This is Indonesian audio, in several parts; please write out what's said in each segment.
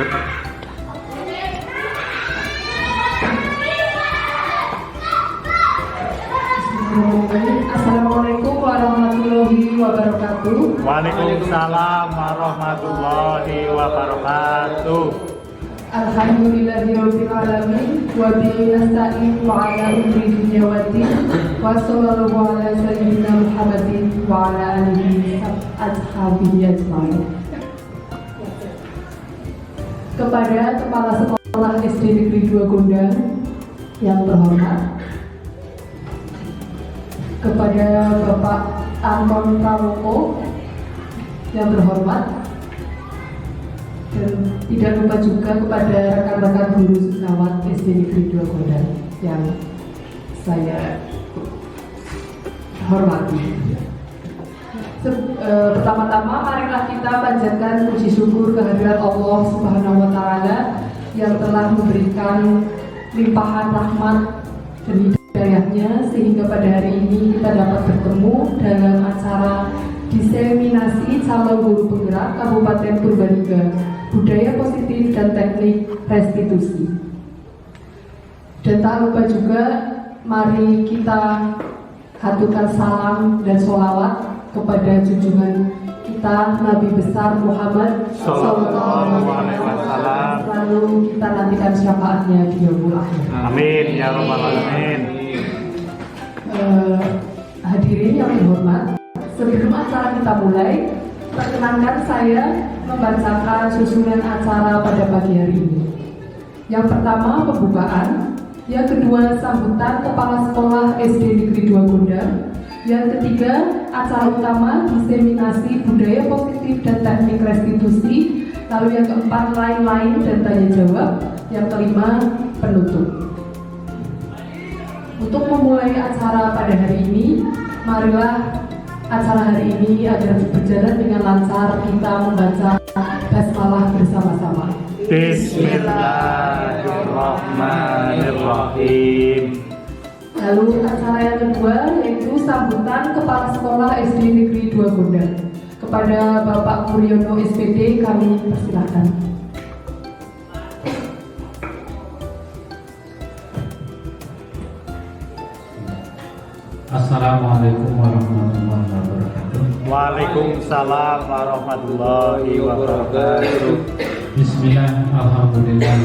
Assalamualaikum warahmatullahi wabarakatuh. Waalaikumsalam warahmatullahi wabarakatuh. Alhamdulillahirabbil alamin wa bihi nasta'inu ala umuri dunya waddin wa sallallahu ala sayyidina Muhammadin wa ala alihi ashabihi ajmain. Kepada Kepala Sekolah SD Negeri 2 Gondang yang terhormat, kepada Bapak Anton Praloko yang terhormat, dan tidak lupa juga kepada rekan-rekan guru sisawat SD Negeri 2 Gondang yang saya hormati. Pertama-tama marilah kita panjatkan puji syukur kehadirat Allah Subhanahu wa taala yang telah memberikan limpahan rahmat dan hidayahnya sehingga pada hari ini kita dapat bertemu dalam acara diseminasi calon guru penggerak Kabupaten Purbalingga, budaya positif dan teknik restitusi. Dan tak lupa juga mari kita haturkan salam dan sholawat kepada junjungan kita Nabi besar Muhammad Sallallahu Alaihi Wasallam. Lalu kita nantikan syafaatnya di yaumul akhir. Amin ya rabbal alamin. Hadirin yang terhormat, sebelum acara kita mulai, perkenankan saya membacakan susunan acara pada pagi hari ini. Yang pertama pembukaan, yang kedua sambutan Kepala Sekolah SD Negeri 2 Gondang, yang ketiga acara utama diseminasi budaya positif dan teknik restitusi, lalu yang keempat lain-lain dan tanya jawab, yang kelima penutup. Untuk memulai acara pada hari ini, marilah acara hari ini agar berjalan dengan lancar kita membaca basmalah bersama-sama. Bismillahirrahmanirrahim. Lalu acara yang kedua yaitu sambutan Kepala Sekolah SD Negeri 2 Gondang. Kepada Bapak Kuryono SPD kami persilahkan. Assalamualaikum warahmatullahi wabarakatuh. Waalaikumsalam warahmatullahi wabarakatuh. Bismillah, alhamdulillah,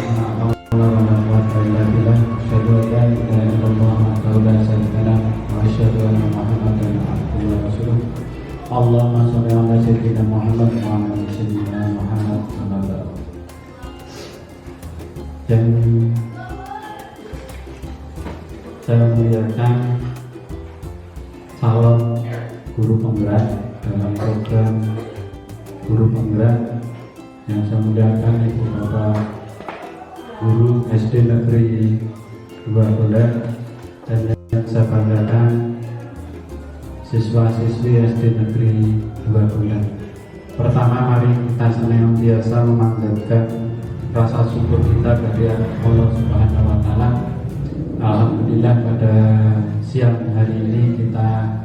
wa la quwwata illa billah. Asyhadu an la ilaha illallah wa la syarika lah wa asyhadu anna Muhammadan abduhu wa rasuluh. Allahumma shalli ala sayyidina Muhammad wa ala sayyidina Muhammad wa ala. Dan saya muliakan calon guru penggerak dalam program guru penggerak yang saya muliakan Ibu Bapak Guru SD Negeri 2 Gondang dan yang saya banggakan siswa-siswi SD Negeri 2 Gondang. Pertama, mari kita senantiasa memanjatkan rasa syukur kita dari Allah Subhanahu wa taala. Alhamdulillah pada siang hari ini kita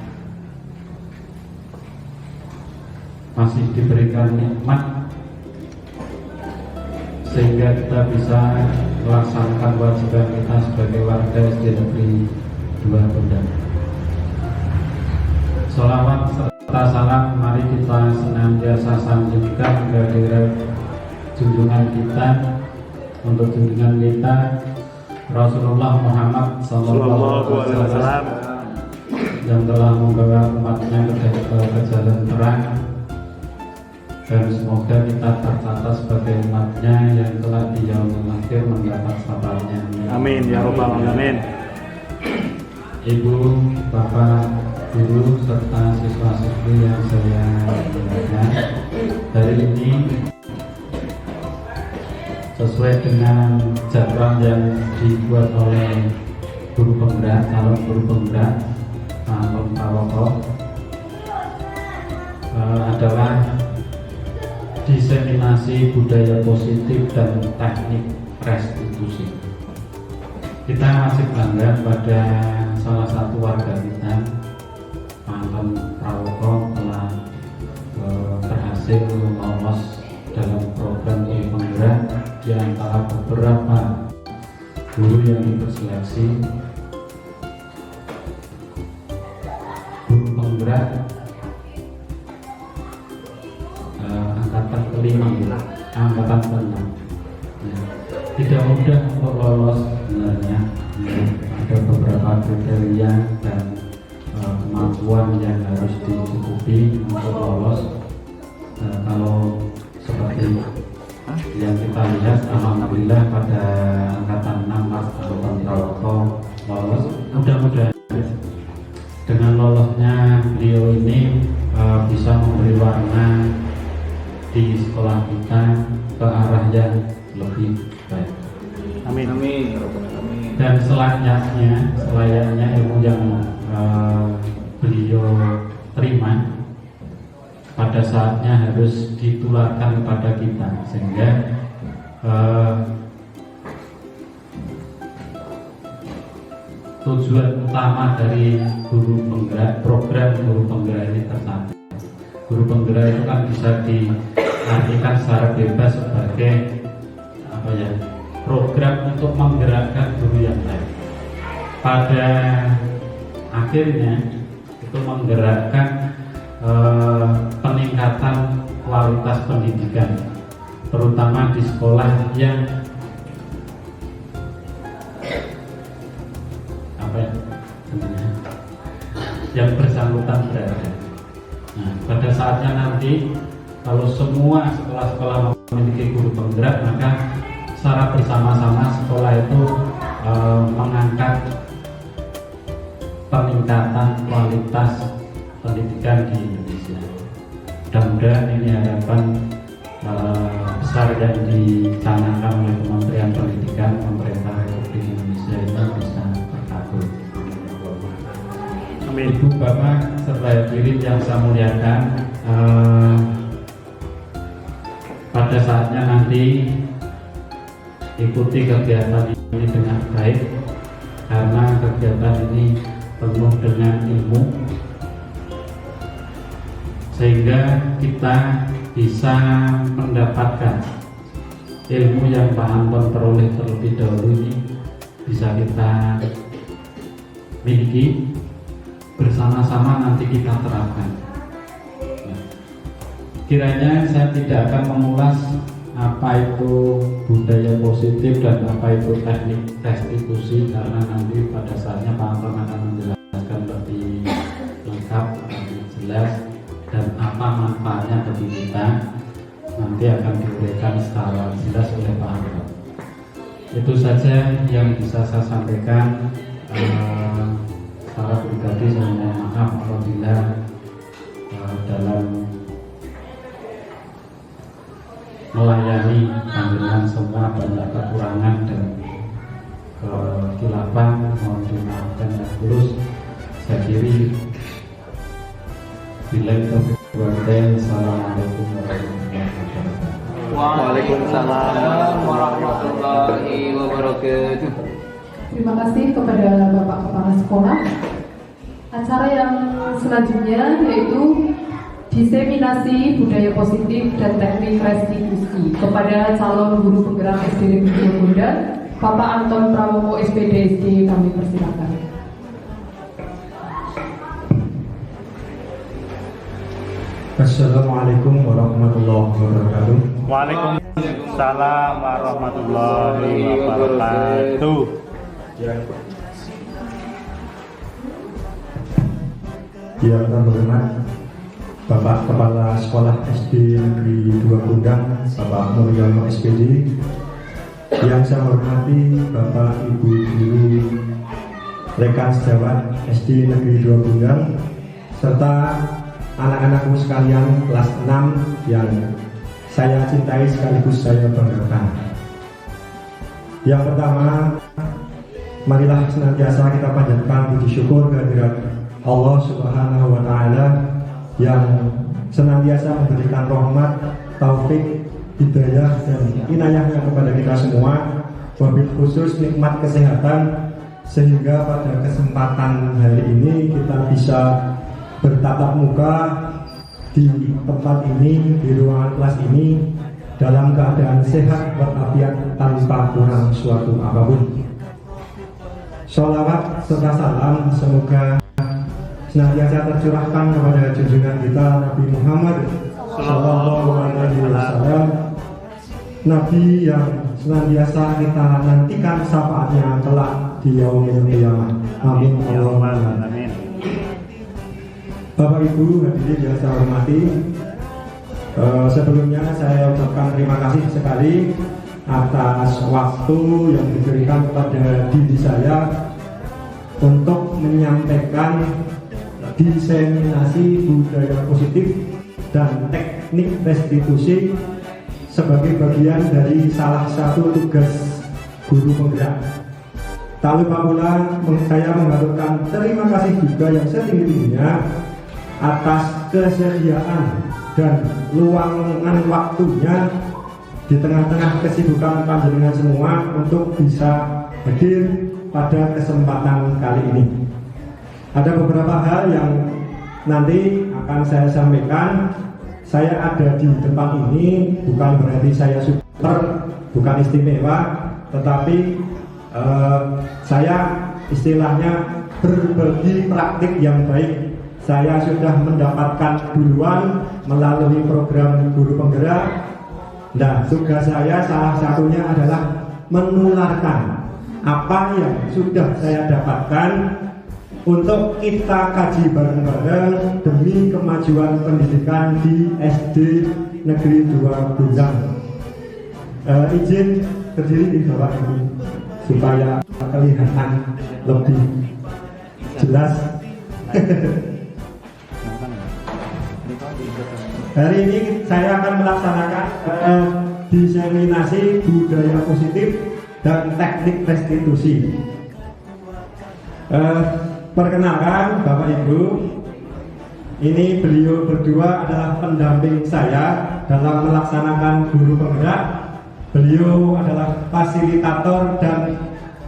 masih diberikan nikmat sehingga kita bisa melaksanakan kewajiban kita sebagai warga SD Negeri 2 Gondang. Sholawat serta salam mari kita senantiasa sanjungkan kehadirat junjungan kita, untuk junjungan kita Rasulullah Muhammad Sallallahu Alaihi Wasallam yang telah membawa umatnya ke jalan terang, dan semoga kita tercatat sebagai umatnya yang telah di yaumul akhir mendapat syafaatnya. Amin ya rabbal alamin. Ibu, Bapak, Guru serta siswa-siswi yang saya muliakan, hari ini sesuai dengan jadwal yang dibuat oleh guru penggerak, calon guru penggerak Anton Praloko, adalah diseminasi budaya positif dan teknik restitusi. Kita masih bangga pada salah satu warga kita, Anton Praloko, telah berhasil lolos dalam program guru penggerak di antara beberapa guru yang ikut seleksi, guru penggerak angkatan kelima, angkatan ke-6. Ya, tidak mudah untuk lolos sebenarnya. Ada beberapa kriteria dan kemampuan yang harus dicukupi untuk lolos. Kalau seperti yang kita lihat, alhamdulillah pada angkatan 6 Mas Angkatan Proko lolos. Mudah-mudahan dengan lolosnya beliau ini bisa memberi warna di sekolah kita ke arah yang lebih baik. Amin. Amin. Dan selayaknya ilmu yang beliau terima pada saatnya harus ditularkan kepada kita, sehingga tujuan utama dari guru penggerak, program guru penggerak ini tercapai. Guru penggerak itu kan bisa diartikan secara bebas sebagai program untuk menggerakkan guru yang lain. Pada akhirnya itu menggerakkan peningkatan kualitas pendidikan, terutama di sekolah yang yang bersangkutan berada. Nah, pada saatnya nanti kalau semua sekolah-sekolah memiliki guru penggerak, maka secara bersama-sama sekolah itu mengangkat peningkatan kualitas pendidikan di Indonesia. Mudah-mudahan ini harapan besar yang dicanangkan oleh Kementerian Pendidikan pemerintah Republik Indonesia itu bisa terkabul. Amin. Ibu Bapak serta hadirin yang saya muliakan, pada saatnya nanti ikuti kegiatan ini dengan baik, karena kegiatan ini penuh dengan ilmu, sehingga kita bisa mendapatkan ilmu yang Pak Anton peroleh terlebih dahulu ini bisa kita miliki bersama-sama, nanti kita terapkan. Nah, kiranya saya tidak akan mengulas apa itu budaya positif dan apa itu teknik restitusi, karena nanti pada saatnya Pak Anton akan menjelaskan lebih lengkap, lebih jelas, dan apa manfaatnya bagi kita nanti akan diberikan secara jelas oleh Pak Anton. Itu saja yang bisa saya sampaikan. Secara pribadi saya mohon maaf apabila dalam melayani panjenengan semua banyak kekurangan dan kekhilafan, mohon dimaafkan dan tulus. Saya kiri bila itu berkata, assalamualaikum warahmatullahi wabarakatuh. Waalaikumsalam warahmatullahi wabarakatuh. Terima kasih kepada Bapak Kepala Sekolah. Acara yang selanjutnya yaitu diseminasi budaya positif dan teknik restitusi kepada calon guru penggerak SD Negeri Bunda, Bapak Anton Prawowo SPD SD, kami persilakan. Assalamualaikum warahmatullahi wabarakatuh. Waalaikumsalam warahmatullahi wabarakatuh. Yang terhormat Bapak Kepala Sekolah SD Negeri 2 Gundang, Bapak Mulyono SPD. Yang saya hormati Bapak Ibu Guru Rekan Sejawat SD Negeri 2 Gundang, serta anak-anakku sekalian kelas 6 yang saya cintai sekaligus saya banggakan. Yang pertama, marilah senantiasa kita panjatkan puji syukur kehadirat Allah Subhanahu wa Ta'ala yang senantiasa memberikan rahmat, taufik, hidayah, dan inayahnya kepada kita semua, wabil khusus nikmat kesehatan, sehingga pada kesempatan hari ini kita bisa bertatap muka di tempat ini, di ruangan kelas ini, dalam keadaan sehat walafiat tanpa kurang suatu apapun. Sholawat serta salam semoga senantiasa tercurahkan kepada junjungan kita Nabi Muhammad Sallallahu Alaihi Wasallam, Nabi yang senantiasa kita nantikan syafaatnya kelak di yaumil qiyamah. Amin. Allahumma amin. Bapak Ibu hadirin yang saya hormati, sebelumnya saya ucapkan terima kasih sekali atas waktu yang diberikan kepada diri saya untuk menyampaikan diseminasi budaya positif dan teknik restitusi sebagai bagian dari salah satu tugas guru penggerak. Tak lupa pula saya mengaturkan terima kasih juga yang setinggi-tingginya atas kesediaan dan luangan waktunya di tengah-tengah kesibukan panjenengan semua untuk bisa hadir pada kesempatan kali ini. Ada beberapa hal yang nanti akan saya sampaikan. Saya ada di tempat ini bukan berarti saya super, bukan istimewa, tetapi saya istilahnya berbagi praktik yang baik. Saya sudah mendapatkan duluan melalui program guru penggerak. Nah, tugas saya salah satunya adalah menularkan apa yang sudah saya dapatkan untuk kita kaji bareng-bareng demi kemajuan pendidikan di SD Negeri 2 Gundang. Izin berdiri di bawah ini supaya kelihatan lebih jelas. Hari ini saya akan melaksanakan diseminasi budaya positif dan teknik restitusi. Perkenalkan Bapak Ibu, ini beliau berdua adalah pendamping saya dalam melaksanakan guru penggerak. Beliau adalah fasilitator dan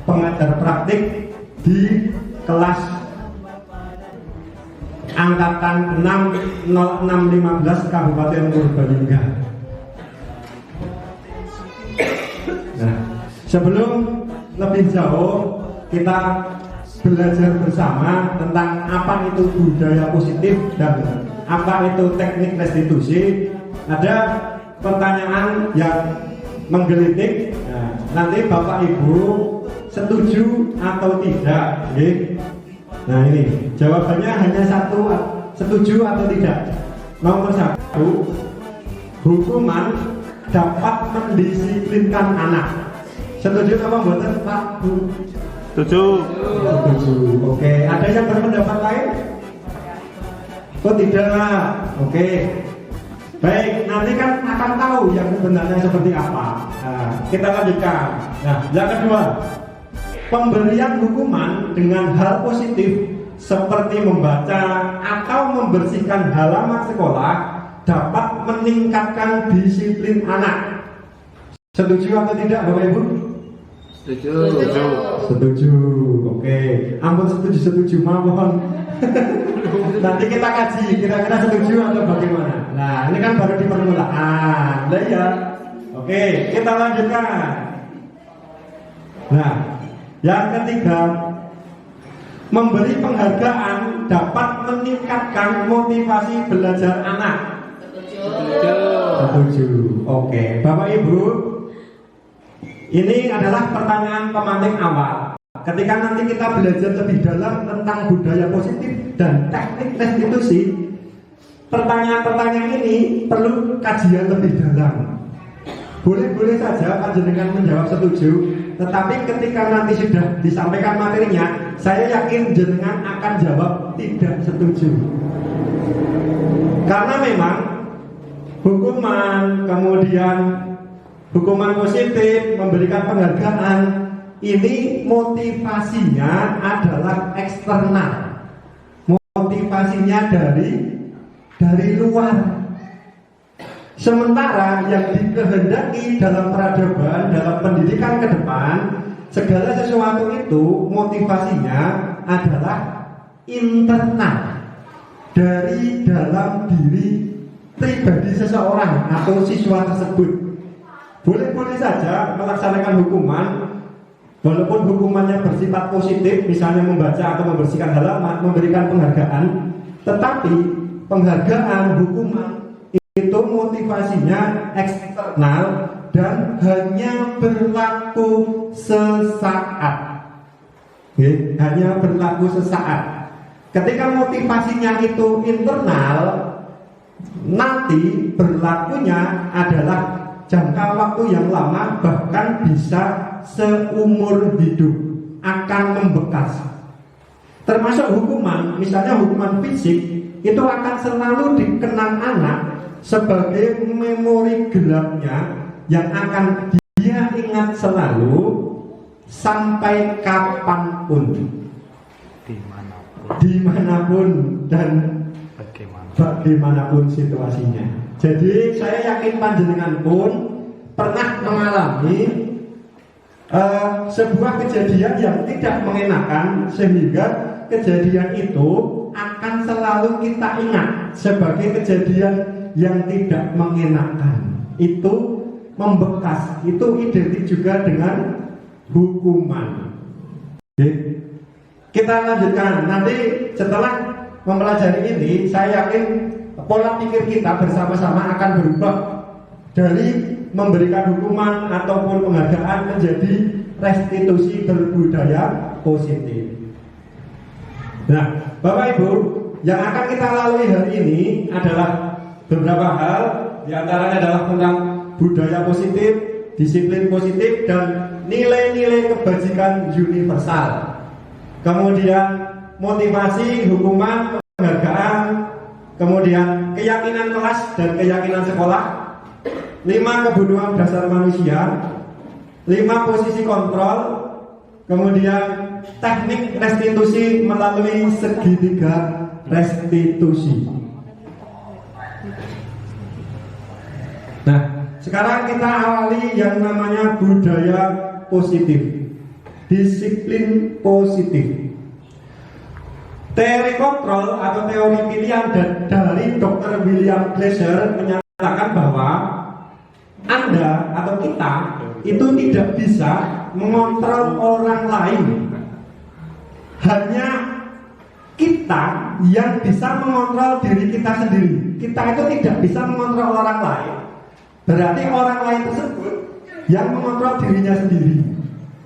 pengajar praktik di kelas Angkatan 60615 Kabupaten Purbalingga. Nah, sebelum lebih jauh kita belajar bersama tentang apa itu budaya positif dan apa itu teknik restitusi, ada pertanyaan yang menggelitik. Nah, nanti Bapak Ibu setuju atau tidak? Okay? Nah, ini jawabannya hanya satu, setuju atau tidak. Nomor 1, hukuman dapat mendisiplinkan anak. Setuju apa buatan Pak Bu? Setuju. Setuju. Oke, ada yang berpendapat lain? Oh tidak. Oke. Baik, nanti kan akan tahu yang sebenarnya seperti apa. Nah, kita lanjutkan. Nah, yang kedua, pemberian hukuman dengan hal positif seperti membaca atau membersihkan halaman sekolah dapat meningkatkan disiplin anak. Setuju atau tidak Bapak Ibu? Setuju. Setuju. Oke. Ampun setuju mohon. Nanti kita kaji kira-kira setuju atau bagaimana. Nah, ini kan baru di permulaan. Nah, ya. Oke, kita lanjutkan. Nah, yang ketiga, memberi penghargaan dapat meningkatkan motivasi belajar anak. Setuju. Oke, Bapak Ibu, ini adalah pertanyaan pemantik awal. Ketika nanti kita belajar lebih dalam tentang budaya positif dan teknik restitusi, pertanyaan-pertanyaan ini perlu kajian lebih dalam. Boleh-boleh saja panjenengan menjawab setuju, tetapi ketika nanti sudah disampaikan materinya, saya yakin jenengan akan jawab tidak setuju. Karena memang hukuman, kemudian hukuman positif, memberikan penghargaan, ini motivasinya adalah eksternal. Motivasinya dari luar. Sementara yang dikehendaki dalam peradaban, dalam pendidikan ke depan, segala sesuatu itu motivasinya adalah internal, dari dalam diri pribadi seseorang atau siswa tersebut. boleh-boleh saja melaksanakan hukuman, walaupun hukumannya bersifat positif, misalnya membaca atau membersihkan halaman, memberikan penghargaan, tetapi penghargaan hukuman itu motivasinya eksternal dan hanya berlaku sesaat. Hanya berlaku sesaat. Ketika motivasinya itu internal, nanti berlakunya adalah jangka waktu yang lama, bahkan bisa seumur hidup, akan membekas. Termasuk hukuman, misalnya hukuman fisik, itu akan selalu dikenang anak sebagai memori gelapnya yang akan dia ingat selalu sampai kapanpun, dimanapun dan bagaimanapun situasinya. Jadi saya yakin panjenengan pun pernah mengalami sebuah kejadian yang tidak mengenakan, sehingga kejadian itu akan selalu kita ingat sebagai kejadian yang tidak mengenakan. Itu membekas, itu identik juga dengan hukuman. Oke. Kita lanjutkan nanti setelah mempelajari ini. Saya yakin pola pikir kita bersama-sama akan berubah dari memberikan hukuman ataupun penghargaan menjadi restitusi berbudaya positif. Nah, Bapak Ibu, yang akan kita lalui hari ini adalah beberapa hal. Di antaranya adalah tentang budaya positif, disiplin positif, dan nilai-nilai kebajikan universal. Kemudian motivasi, hukuman, penghargaan, kemudian keyakinan kelas dan keyakinan sekolah, 5 kebutuhan dasar manusia, 5 posisi kontrol, kemudian teknik restitusi melalui segitiga restitusi. Nah, sekarang kita awali yang namanya budaya positif, disiplin positif. Teori kontrol atau teori pilihan dari Dr. William Glasser menyatakan bahwa Anda atau kita itu tidak bisa mengontrol orang lain. Hanya kita yang bisa mengontrol diri kita sendiri. Kita itu tidak bisa mengontrol orang lain. Berarti orang lain tersebut yang mengontrol dirinya sendiri.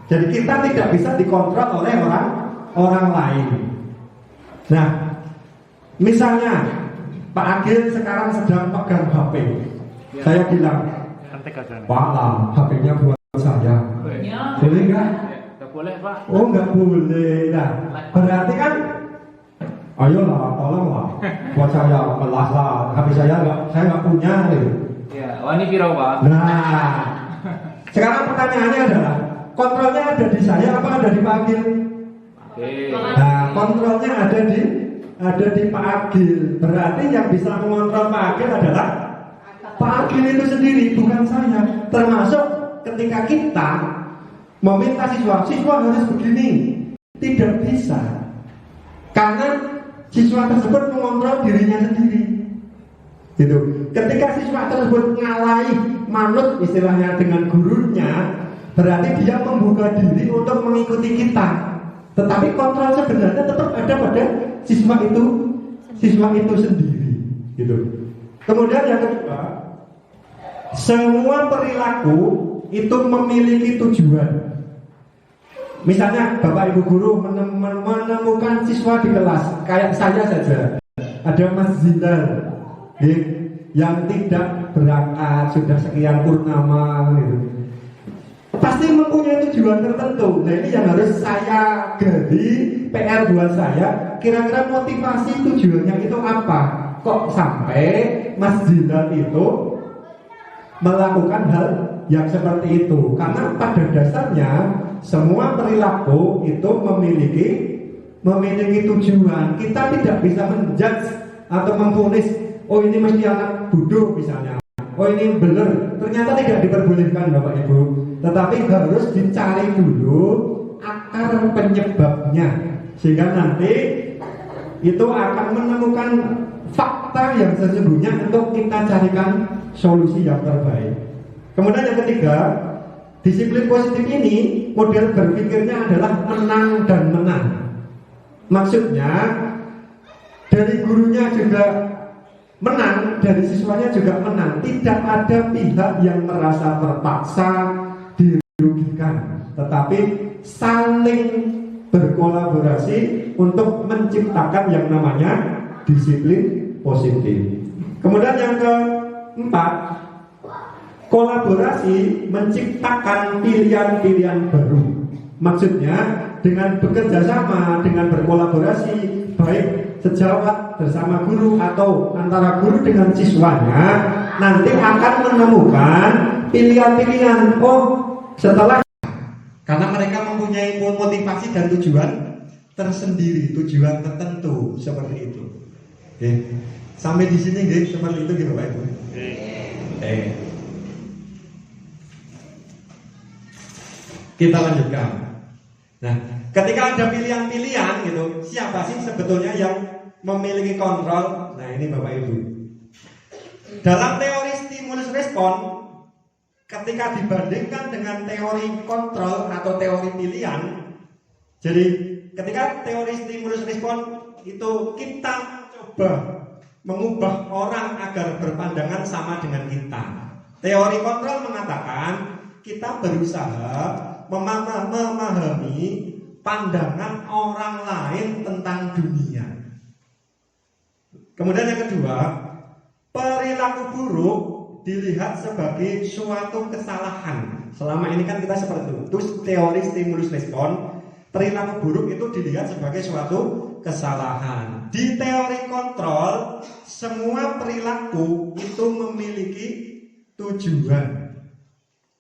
Jadi kita tidak bisa dikontrol oleh orang lain. Nah, misalnya Pak Agil sekarang sedang pegang HP. Saya bilang, Pak Lam, HP-nya buat saya. Boleh nggak? Nggak boleh, Pak. Oh, nggak boleh. Nah, berarti kan, ayolah, tolonglah, buat saya, kelas lah. HP saya nggak punya. Gitu. Ya, wah ini viral, Pak. Nah, sekarang pertanyaannya adalah, kontrolnya ada di saya apa ada di Pak Agil? Nah, kontrolnya ada di Pak Agil. Berarti yang bisa mengontrol Pak Agil adalah Pak Agil itu sendiri, bukan saya. Termasuk ketika kita meminta siswa harus begini, tidak bisa, karena siswa tersebut mengontrol dirinya sendiri. Gitu. Ketika siswa tersebut ngalahi manut istilahnya dengan gurunya, berarti dia membuka diri untuk mengikuti kita. Tetapi kontrol sebenarnya tetap ada pada siswa itu sendiri, gitu. Kemudian yang kedua, semua perilaku itu memiliki tujuan. Misalnya Bapak Ibu guru menemukan siswa di kelas, kayak saya saja, ada Mas Zinar yang tidak berangkat sudah sekian purnama, gitu. Pasti mempunyai tujuan tertentu. Nah, ini yang harus saya gali, PR buat saya. Kira-kira motivasi tujuannya itu apa? Kok sampai Mas Zinar itu melakukan hal yang seperti itu? Karena pada dasarnya semua perilaku itu memiliki tujuan. Kita tidak bisa menjudge atau memvonis, oh ini mesti anak bodoh misalnya, oh ini benar. Ternyata tidak diperbolehkan Bapak Ibu. Tetapi harus dicari dulu akar penyebabnya, sehingga nanti itu akan menemukan fakta yang sesungguhnya untuk kita carikan solusi yang terbaik. Kemudian yang ketiga, disiplin positif ini model berpikirnya adalah menang dan menang. Maksudnya dari gurunya juga menang, dari siswanya juga menang. Tidak ada pihak yang merasa terpaksa dirugikan, tetapi saling berkolaborasi untuk menciptakan yang namanya disiplin positif. Kemudian yang keempat, kolaborasi menciptakan pilihan-pilihan baru. Maksudnya dengan bekerja sama, dengan berkolaborasi, baik sejawat bersama guru atau antara guru dengan siswanya, nanti akan menemukan pilihan-pilihan. Oh, setelah karena mereka mempunyai motivasi dan tujuan tersendiri, tujuan tertentu seperti itu. Oke. Sampai di sini guys, seperti itu gitu Pak Ibu. Kita lanjutkan. Nah, ketika ada pilihan-pilihan gitu, siapa sih sebetulnya yang memiliki kontrol? Nah, ini Bapak Ibu. Dalam teori stimulus respon, ketika dibandingkan dengan teori kontrol atau teori pilihan, jadi ketika teori stimulus respon itu kita coba mengubah orang agar berpandangan sama dengan kita. Teori kontrol mengatakan kita berusaha memahami pandangan orang lain tentang dunia. Kemudian yang kedua, perilaku buruk dilihat sebagai suatu kesalahan. Selama ini kan kita seperti itu. Terus teori stimulus respon, perilaku buruk itu dilihat sebagai suatu kesalahan. Di teori kontrol, semua perilaku itu memiliki tujuan.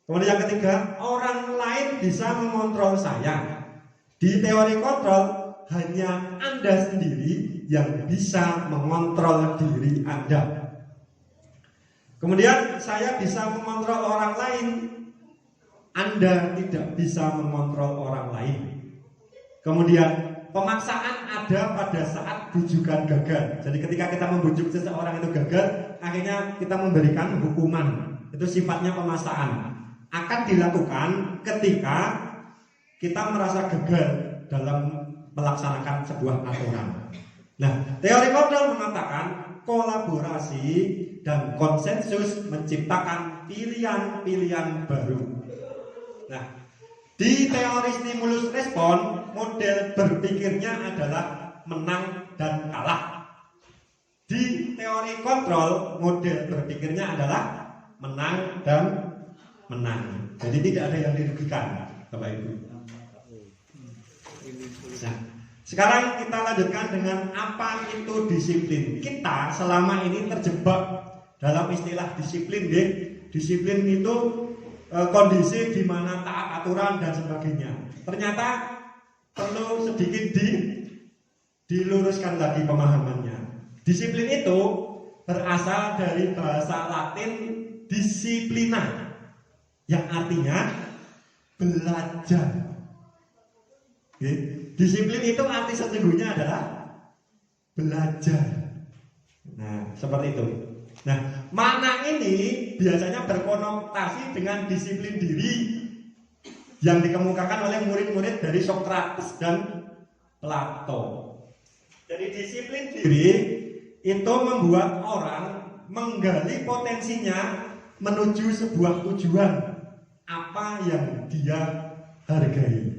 Kemudian yang ketiga, orang lain bisa mengontrol saya. Di teori kontrol, hanya Anda sendiri yang bisa mengontrol diri Anda. Kemudian saya bisa mengontrol orang lain, Anda tidak bisa mengontrol orang lain. Kemudian pemaksaan ada pada saat bujukan gagal. Jadi ketika kita membujuk seseorang itu gagal, akhirnya kita memberikan hukuman. Itu sifatnya pemaksaan. Akan dilakukan ketika kita merasa gagal dalam melaksanakan sebuah aturan. Nah, teori kontrol mengatakan kolaborasi dan konsensus menciptakan pilihan-pilihan baru. Nah, di teori stimulus respon, model berpikirnya adalah menang dan kalah. Di teori kontrol, model berpikirnya adalah menang dan menang. Jadi tidak ada yang dirugikan, Bapak Ibu. Nah, sekarang kita lanjutkan dengan apa itu disiplin. Kita selama ini terjebak dalam istilah disiplin, ya. Disiplin itu kondisi di mana taat aturan dan sebagainya. Ternyata perlu sedikit diluruskan lagi pemahamannya. Disiplin itu berasal dari bahasa Latin disiplina, yang artinya belajar. Disiplin itu arti sesungguhnya adalah belajar. Nah, seperti itu. Nah, makna ini biasanya berkonotasi dengan disiplin diri yang dikemukakan oleh murid-murid dari Sokrates dan Plato. Jadi disiplin diri itu membuat orang menggali potensinya menuju sebuah tujuan apa yang dia hargai.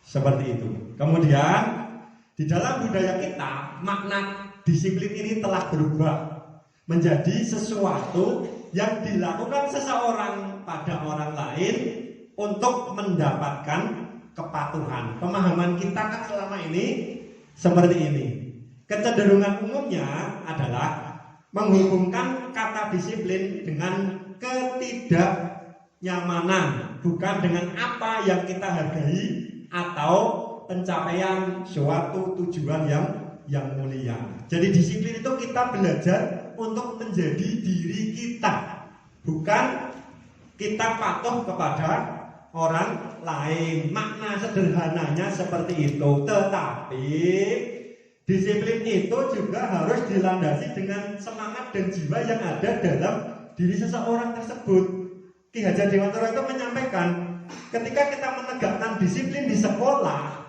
Seperti itu. Kemudian di dalam budaya kita, makna disiplin ini telah berubah menjadi sesuatu yang dilakukan seseorang pada orang lain untuk mendapatkan kepatuhan. Pemahaman kita kan selama ini seperti ini. Kecenderungan umumnya adalah menghubungkan kata disiplin dengan ketidaknyamanan, bukan dengan apa yang kita hargai atau pencapaian suatu tujuan yang mulia. Jadi disiplin itu kita belajar untuk menjadi diri kita, bukan kita patuh kepada orang lain. Makna sederhananya seperti itu. Tetapi disiplin itu juga harus dilandasi dengan semangat dan jiwa yang ada dalam diri seseorang tersebut. Ki Hajar Dewantara itu menyampaikan, ketika kita menegakkan disiplin di sekolah,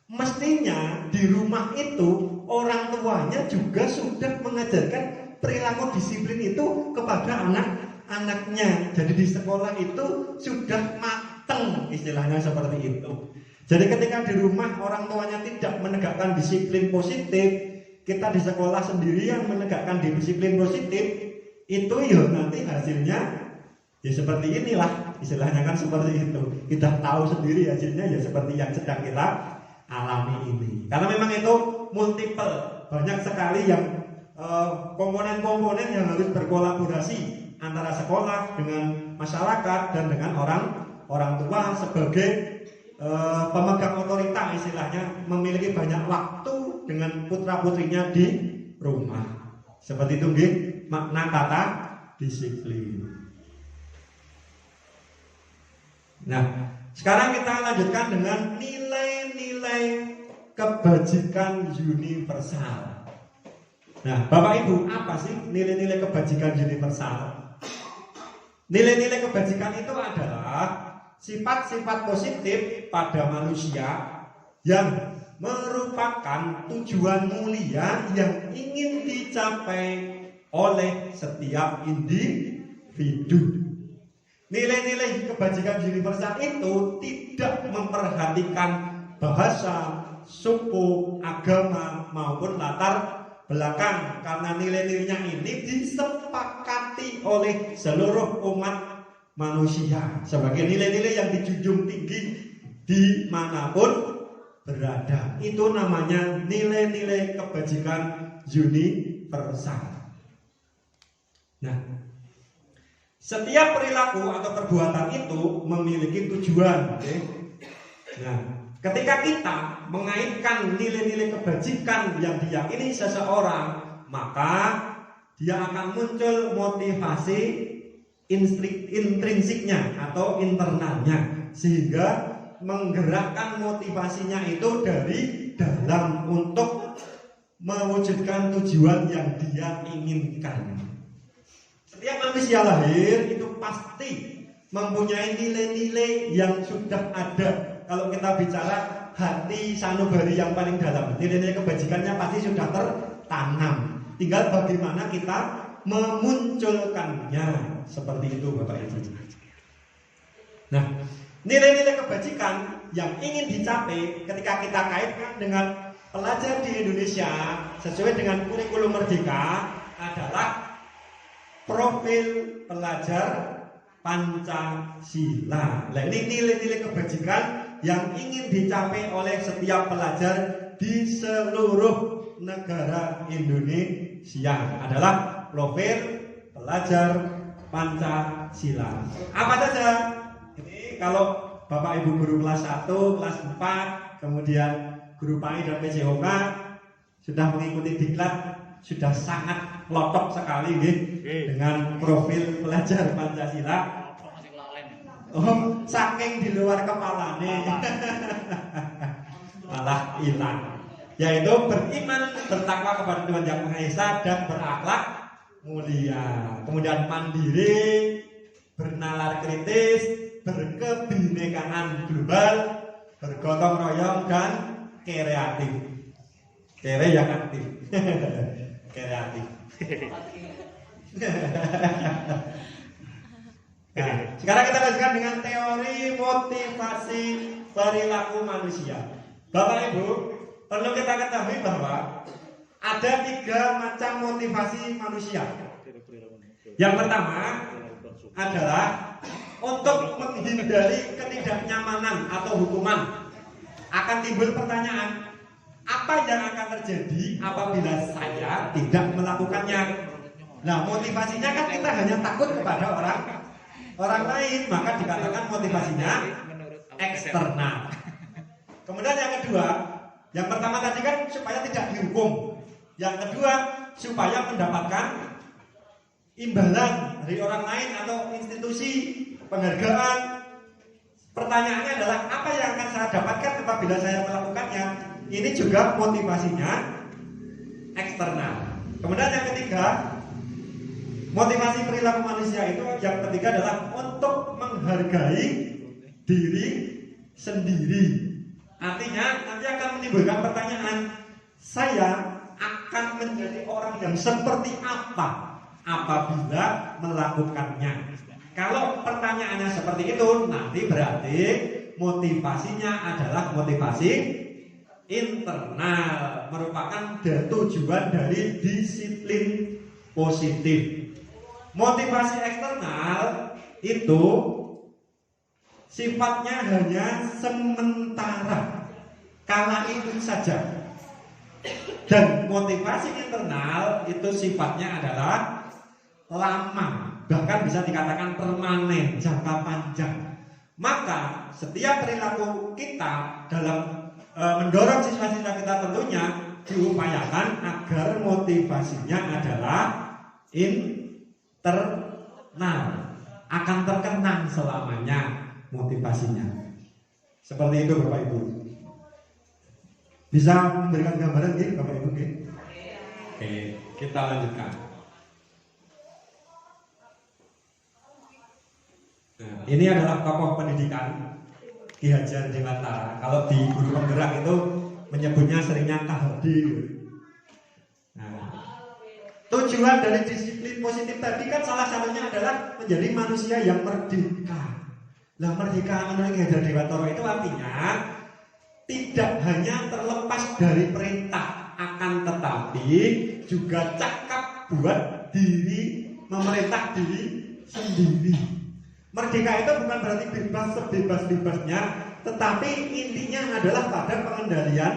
mestinya di rumah itu orang tuanya juga sudah mengajarkan perilaku disiplin itu kepada anak-anaknya. Jadi di sekolah itu sudah mateng, istilahnya seperti itu. Jadi ketika di rumah orang tuanya tidak menegakkan disiplin positif, kita di sekolah sendiri yang menegakkan disiplin positif, itu ya nanti hasilnya ya seperti inilah, istilahnya kan seperti itu. Kita tahu sendiri hasilnya ya seperti yang sedang kita alami ini. Karena memang itu multiple, banyak sekali yang komponen-komponen yang harus berkolaborasi antara sekolah dengan masyarakat dan dengan orang tua sebagai pemegang otorita, istilahnya memiliki banyak waktu dengan putra-putrinya di rumah. Seperti itu nggih makna kata disiplin. Nah, sekarang kita lanjutkan dengan nilai-nilai kebajikan universal. Nah, Bapak Ibu, apa sih nilai-nilai kebajikan universal? Nilai-nilai kebajikan itu adalah sifat-sifat positif pada manusia yang merupakan tujuan mulia yang ingin dicapai oleh setiap individu. Nilai-nilai kebajikan universal itu tidak memperhatikan bahasa, suku, agama maupun latar belakang, karena nilai-nilainya ini disepakati oleh seluruh umat manusia sebagai nilai-nilai yang dijunjung tinggi dimanapun berada. Itu namanya nilai-nilai kebajikan universal. Nah, setiap perilaku atau perbuatan itu memiliki tujuan. Nah, ketika kita mengaitkan nilai-nilai kebajikan yang diyakini seseorang, maka dia akan muncul motivasi intrinsiknya atau internalnya, sehingga menggerakkan motivasinya itu dari dalam untuk mewujudkan tujuan yang dia inginkan. Setiap manusia lahir itu pasti mempunyai nilai-nilai yang sudah ada. Kalau kita bicara hati sanubari yang paling dalam, nilai-nilai kebajikannya pasti sudah tertanam. Tinggal bagaimana kita memunculkannya. Seperti itu Bapak Ibu. Nah, nilai-nilai kebajikan yang ingin dicapai ketika kita kaitkan dengan pelajar di Indonesia sesuai dengan kurikulum Merdeka adalah profil pelajar Pancasila. Nah, ini nilai-nilai kebajikan yang ingin dicapai oleh setiap pelajar di seluruh negara Indonesia adalah profil pelajar Pancasila. Apa saja? Ini kalau Bapak Ibu guru kelas 1, kelas 4, kemudian guru PAI dan PJOK sudah mengikuti diklat, sudah sangat lotok sekali dengan profil pelajar Pancasila. Oh, saking di luar kepala nih. Malah hilang. Yaitu beriman, bertakwa kepada Tuhan Yang Maha Esa dan berakhlak mulia. Kemudian mandiri, bernalar kritis, berkebinekaan global, bergotong royong dan kreatif. Kere yang aktif. Kreatif. Nah, sekarang kita lanjutkan dengan teori motivasi perilaku manusia. Bapak Ibu, perlu kita ketahui bahwa ada 3 macam motivasi manusia. Yang pertama adalah untuk menghindari ketidaknyamanan atau hukuman. Akan timbul pertanyaan, apa yang akan terjadi apabila saya tidak melakukannya? Nah, motivasinya kan kita hanya takut kepada orang lain, maka dikatakan motivasinya eksternal. Kemudian yang kedua, yang pertama tadi kan supaya tidak dihukum. Yang kedua, supaya mendapatkan imbalan dari orang lain atau institusi, penghargaan. Pertanyaannya adalah apa yang akan saya dapatkan apabila saya melakukannya? Ini juga motivasinya eksternal. Kemudian yang ketiga, motivasi perilaku manusia itu yang ketiga adalah untuk menghargai diri sendiri. Artinya nanti akan menimbulkan pertanyaan, saya akan menjadi orang yang seperti apa apabila melakukannya. Kalau pertanyaannya seperti itu, nanti berarti motivasinya adalah motivasi internal, merupakan tujuan dari disiplin positif. Motivasi eksternal itu sifatnya hanya sementara, kala itu saja. Dan motivasi internal itu sifatnya adalah lama, bahkan bisa dikatakan permanen, jangka panjang. Maka setiap perilaku kita dalam mendorong siswa-siswa kita tentunya diupayakan agar motivasinya adalah internal, akan terkenang selamanya motivasinya. Seperti itu Bapak Ibu. Bisa memberikan gambaran gitu Bapak Ibu? Oke, kita lanjutkan. Nah, ini adalah tokoh pendidikan Ki Hajar Dewantara. Kalau di guru penggerak itu menyebutnya seringnya KHD. Nah, tujuan dari disiplin positif tadi kan salah satunya adalah menjadi manusia yang merdeka. Nah, merdeka menurut Ki Hajar Dewantara itu artinya tidak hanya terlepas dari perintah, akan tetapi juga cakap buat diri, memerintah diri sendiri. Merdeka itu bukan berarti bebas sebebas-bebasnya, tetapi intinya adalah pada pengendalian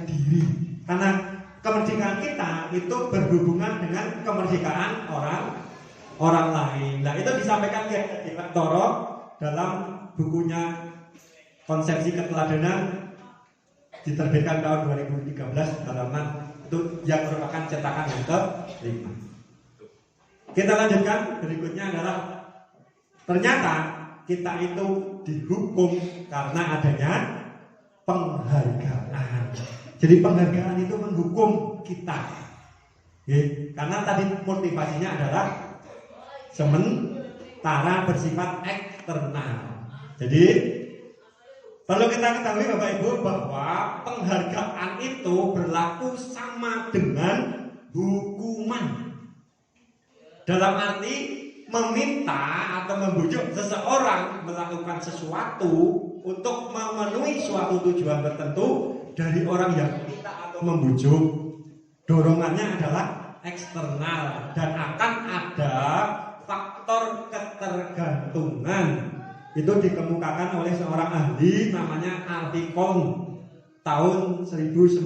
diri. Karena kemerdekaan kita itu berhubungan dengan kemerdekaan orang lain. Nah, itu disampaikan Ki Hajar Dewantara dalam bukunya Konsepsi Keteladanan, diterbitkan tahun 2013 halaman itu yang merupakan cetakan yang ke-5. Kita lanjutkan, berikutnya adalah ternyata kita itu dihukum karena adanya penghargaan. Jadi penghargaan itu menghukum kita. Karena tadi motivasinya adalah sementara bersifat eksternal. Jadi perlu kita ketahui Bapak Ibu bahwa penghargaan itu berlaku sama dengan hukuman. Dalam arti meminta atau membujuk seseorang melakukan sesuatu untuk memenuhi suatu tujuan tertentu dari orang yang meminta atau membujuk, dorongannya adalah eksternal dan akan ada faktor ketergantungan. Itu dikemukakan oleh seorang ahli namanya Artikong tahun 1993.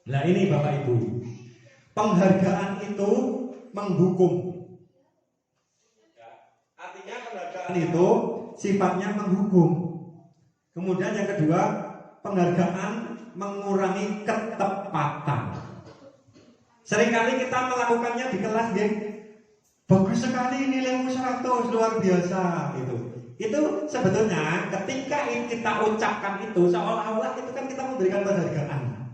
Nah ini Bapak Ibu, penghargaan itu menghukum. Artinya penghargaan itu sifatnya menghukum. Kemudian yang kedua, penghargaan mengurangi ketepatan. Seringkali kita melakukannya di kelas, geng. Bagus sekali nilaimu 100, luar biasa gitu. Itu sebetulnya ketika kita ucapkan itu seolah-olah itu kan kita memberikan penghargaan.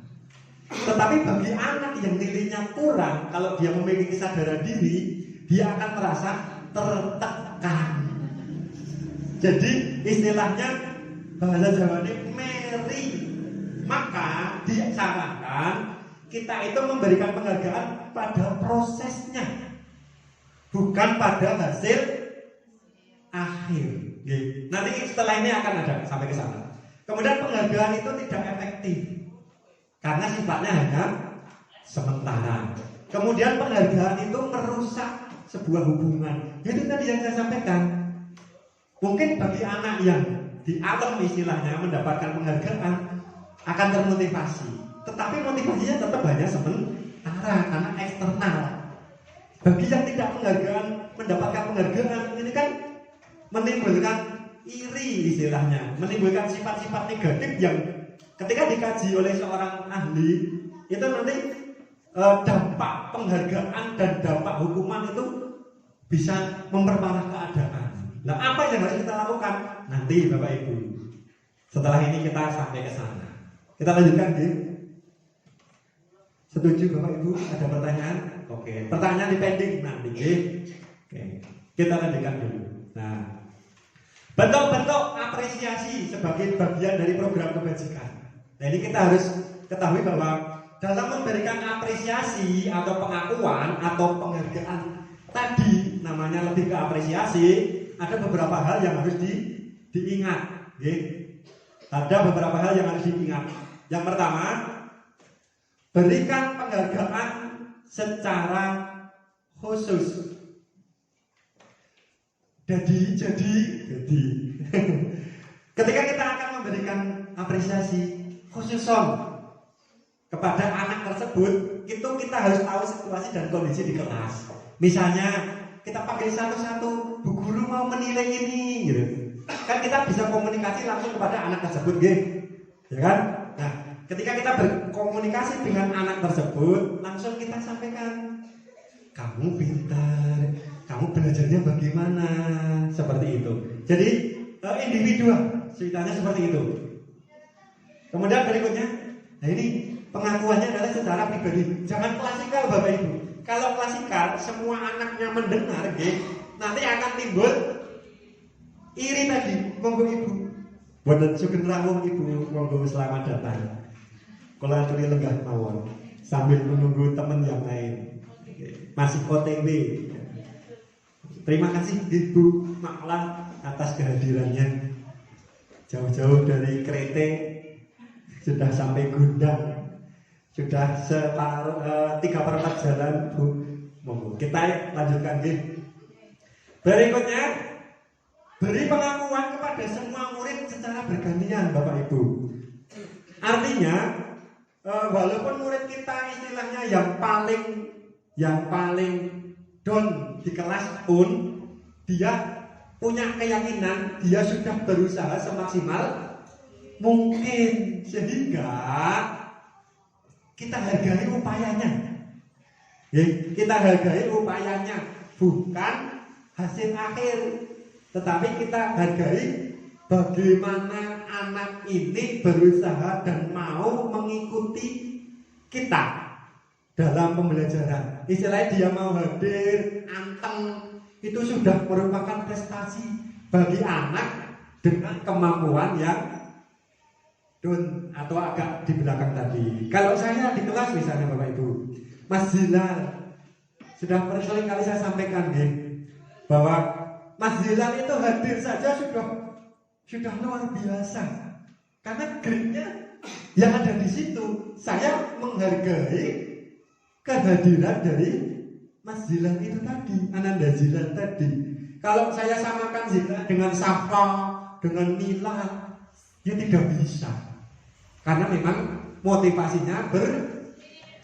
Tetapi bagi anak yang nilainya kurang, kalau dia memiliki kesadaran diri, dia akan merasa tertekan. Jadi istilahnya bahasa Jawa ini meri. Maka disarankan kita itu memberikan penghargaan pada prosesnya, bukan pada hasil akhir. Nanti setelah ini akan ada sampai ke sana. Kemudian penghargaan itu tidak efektif karena sifatnya hanya sementara. Kemudian penghargaan itu merusak sebuah hubungan. Itu tadi yang saya sampaikan. Mungkin bagi anak yang di alam istilahnya mendapatkan penghargaan akan termotivasi, tetapi motivasinya tetap hanya sementara karena eksternal. Bagi yang tidak mendapatkan penghargaan, ini kan menimbulkan iri istilahnya, menimbulkan sifat-sifat negatif yang ketika dikaji oleh seorang ahli itu nanti dampak penghargaan dan dampak hukuman itu bisa memperparah keadaan. Nah, apa yang harus kita lakukan? Nanti Bapak Ibu, setelah ini kita sampai ke sana. Kita lanjutkan, Setuju Bapak Ibu? Ada pertanyaan? Oke, pertanyaan di pending nanti. Oke, kita lanjutkan dulu. Nah, bentuk-bentuk apresiasi sebagai bagian dari program kebajikan. Nah, ini kita harus ketahui bahwa dalam memberikan apresiasi atau pengakuan atau penghargaan tadi, namanya lebih ke apresiasi, ada beberapa hal yang harus diingat. Ada beberapa hal yang harus diingat. Yang pertama, berikan penghargaan secara khusus. Jadi ketika kita akan memberikan apresiasi khusus kepada anak tersebut, itu kita harus tahu situasi dan kondisi di kelas. Misalnya kita panggil satu-satu, Bu Guru mau menilai ini, gitu. Kan kita bisa komunikasi langsung kepada anak tersebut, ya kan? Nah, ketika kita berkomunikasi dengan anak tersebut, langsung kita sampaikan, kamu pintar, kamu belajarnya bagaimana, seperti itu. Jadi individual, ceritanya seperti itu. Kemudian berikutnya, nah ini pengakuannya adalah secara pribadi. Jangan klasikal Bapak Ibu. Kalau klasikal, semua anaknya mendengar, nanti akan timbul iri tadi. Monggo Ibu, boten sugeng rawuh Ibu, monggo selamat datang. Kula aturi lenggah mawon sambil menunggu teman yang lain. Masih OTW. Terima kasih Ibu Maklan atas kehadirannya. Jauh-jauh dari Krete sudah sampai Gundang. Sudah separuh 3/4 jalan, Bu. Monggo kita lanjutkan Berikutnya, beri pengakuan kepada semua murid secara bergantian, Bapak Ibu. Artinya, walaupun murid kita istilahnya yang paling down di kelas pun, dia punya keyakinan, dia sudah berusaha semaksimal mungkin, sehingga kita hargai upayanya. Kita hargai upayanya, bukan hasil akhir, tetapi kita hargai bagaimana anak ini berusaha dan mau mengikuti kita dalam pembelajaran. Istilahnya dia mau hadir, anteng, itu sudah merupakan prestasi bagi anak dengan kemampuan yang down atau agak di belakang tadi. Kalau saya di kelas misalnya Bapak Ibu, Mas Zilal sudah kali saya sampaikan bahwa Mas Zilal itu hadir saja sudah luar biasa. Karena grade-nya yang ada di situ, saya menghargai kehadiran dari Mas Zilal itu tadi, Ananda Zilal tadi. Kalau saya samakan Zilal dengan Safa, dengan Mila, dia tidak bisa. Karena memang motivasinya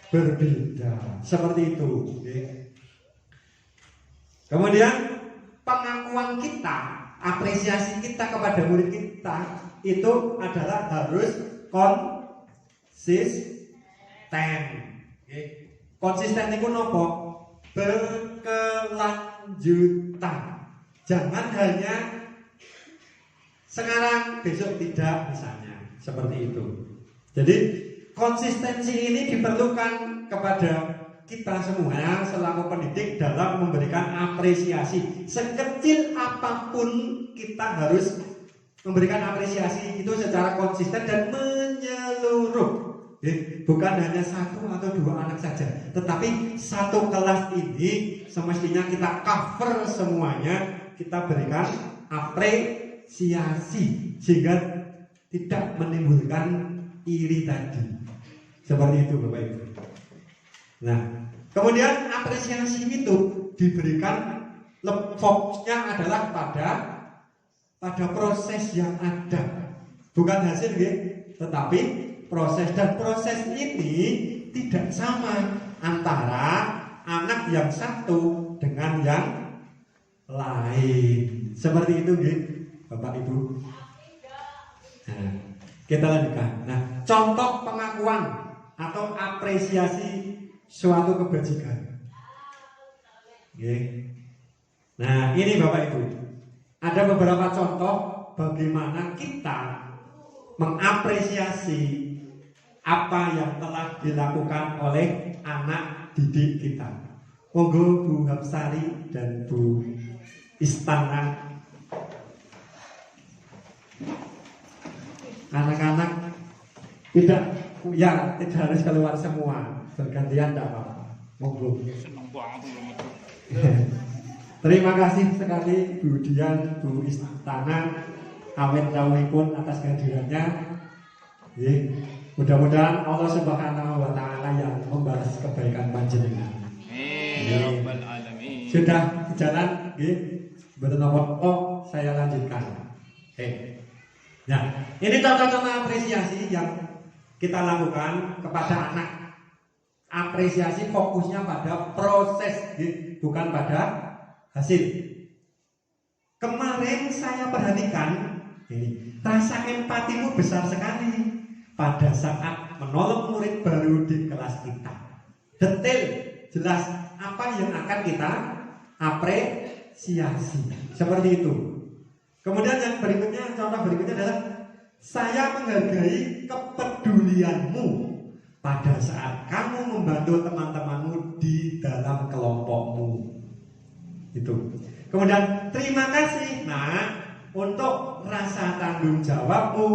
berbeda. Seperti itu. Kemudian pengakuan kita, apresiasi kita kepada murid kita itu adalah harus konsisten. Konsisten itu nopo? Berkelanjutan. Jangan hanya sekarang besok tidak, misalnya seperti itu. Jadi konsistensi ini diperlukan kepada kita semua selaku pendidik dalam memberikan apresiasi. Sekecil apapun kita harus memberikan apresiasi itu secara konsisten dan menyeluruh. Bukan hanya satu atau dua anak saja, tetapi satu kelas ini semestinya kita cover semuanya, kita berikan apresiasi sehingga tidak menimbulkan iri tadi. Seperti itu Bapak Ibu. Nah, kemudian apresiasi itu diberikan, fokusnya adalah pada proses yang ada, bukan hasil, tetapi proses. Dan proses ini tidak sama antara anak yang satu dengan yang lain. Seperti itu, Bapak Ibu. Nah, kita lanjutkan. Nah, contoh pengakuan atau apresiasi suatu kebajikan. Nah, ini Bapak Ibu, ada beberapa contoh bagaimana kita mengapresiasi apa yang telah dilakukan oleh anak didik kita. Monggo Bu Hapsari dan Bu Istana. Anak-anak tidak harus keluar semua, bergantian tidak apa-apa. Monggo. Terima kasih sekali Bu Dian, Bu Istana, awet dawuhipun atas kehadirannya. Mudah-mudahan Allah Subhanahu wa Ta'ala yang membalas kebaikan panjenengan. Ya Rabbal Alamin. Sudah jalan, betul saya lanjutkan. Nah, ini contoh-contoh apresiasi yang kita lakukan kepada anak. Apresiasi fokusnya pada proses, bukan pada hasil. Kemarin saya perhatikan, rasa empatimu besar sekali pada saat menolong murid baru di kelas kita. Detail, jelas apa yang akan kita apresiasi. Seperti itu. Kemudian yang berikutnya, contoh berikutnya adalah saya menghargai kepedulianmu pada saat kamu membantu teman-temanmu di dalam kelompokmu. Itu. Kemudian terima kasih untuk rasa tanggung jawabmu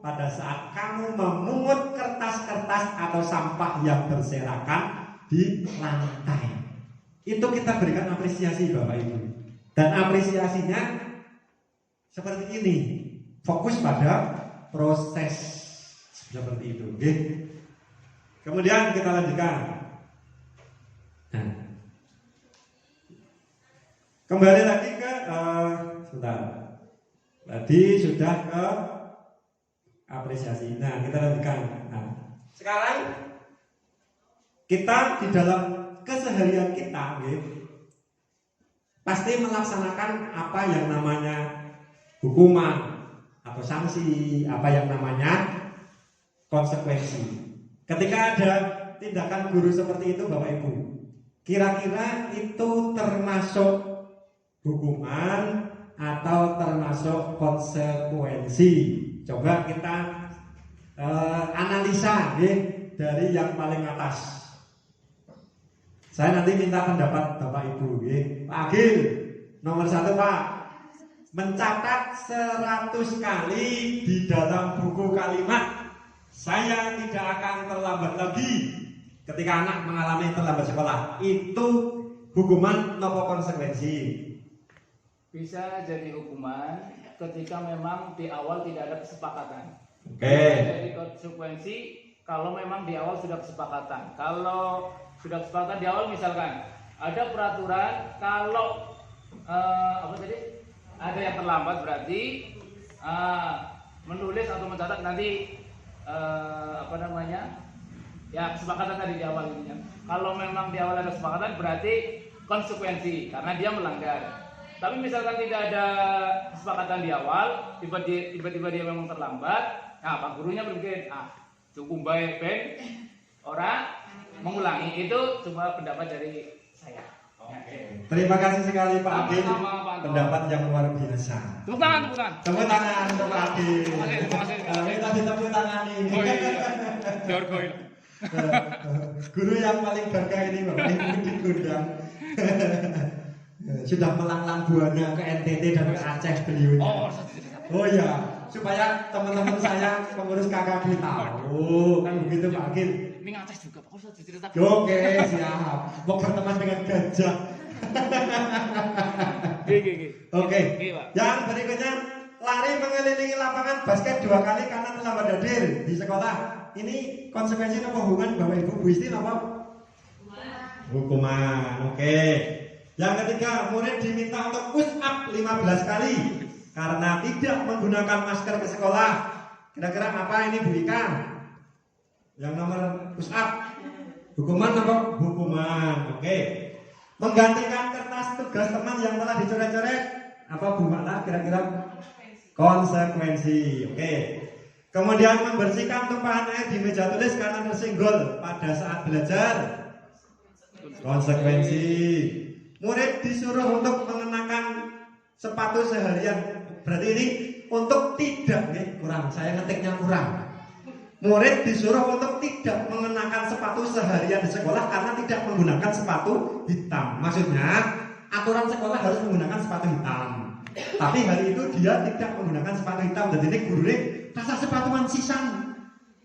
pada saat kamu memungut kertas-kertas atau sampah yang berserakan di lantai. Itu kita berikan apresiasi Bapak Ibu. Dan apresiasinya seperti ini, fokus pada proses seperti itu. Kemudian kita lanjutkan. Kembali lagi ke sebentar. Tadi sudah ke apresiasi. Nah, kita lanjutkan. Sekarang kita di dalam keseharian kita, pasti melaksanakan apa yang namanya hukuman atau sanksi, apa yang namanya konsekuensi. Ketika ada tindakan guru seperti itu, Bapak Ibu, kira-kira itu termasuk hukuman atau termasuk konsekuensi? Coba kita analisa dari yang paling atas. Saya nanti minta pendapat Bapak Ibu. Pak Agil, nomor 1 Pak, mencatat 100 kali di dalam buku kalimat saya tidak akan terlambat lagi ketika anak mengalami terlambat sekolah. Itu hukuman atau konsekuensi? Bisa jadi hukuman ketika memang di awal tidak ada kesepakatan. Jadi konsekuensi kalau memang di awal sudah kesepakatan. Kalau sudah kesepakatan di awal, misalkan ada peraturan kalau ada yang terlambat, berarti menulis atau mencatat nanti kesepakatan tadi di awal ini. Kalau memang di awal ada kesepakatan, berarti konsekuensi karena dia melanggar. Tapi misalkan tidak ada kesepakatan di awal, tiba-tiba dia memang terlambat, Pak gurunya berpikir, cukup baik ben orang mengulangi. Itu cuma pendapat dari saya. Terima kasih sekali Pak Agil, pendapat yang luar biasa. Tepuk tangan untuk Pak Agil. Kita ditepuk tangan ini. Guru yang paling bangga ini Bapak Ibu diundang. Sudah melanglang buana ke NTT dan ke Aceh beliau. Oh ya, supaya teman-teman saya pengurus KKB tahu, kan begitu Pak Agil. Ini Aceh juga Pak, usah cerita. Oke, siap. Mau berteman dengan gajah. Oke. Yang berikutnya, lari mengelilingi lapangan basket 2 kali karena terlambat hadir di sekolah. Ini konsekuensi apa hubungan Bapak Ibu Bu Isti apa? Hukuman. Oke. Yang ketiga, murid diminta untuk push up 15 kali karena tidak menggunakan masker ke sekolah. Kira-kira apa ini Bu Ika? Yang nomor push up. Hukuman apa? Hukuman. Oke. Menggantikan kertas tugas teman yang telah dicoret-coret. Apa Bu Makna kira-kira? Konsekuensi. Oke. Kemudian membersihkan tumpahan air di meja tulis karena tersenggol pada saat belajar. Konsekuensi. Murid disuruh untuk mengenakan sepatu seharian. Berarti ini untuk tidak, kurang. Saya ngetiknya kurang. murid disuruh untuk tidak mengenakan sepatu seharian di sekolah karena tidak menggunakan sepatu hitam. Maksudnya aturan sekolah harus menggunakan sepatu hitam. Tapi hari itu dia tidak menggunakan sepatu hitam. Jadi ini gurunya rasa sepatuan sisan.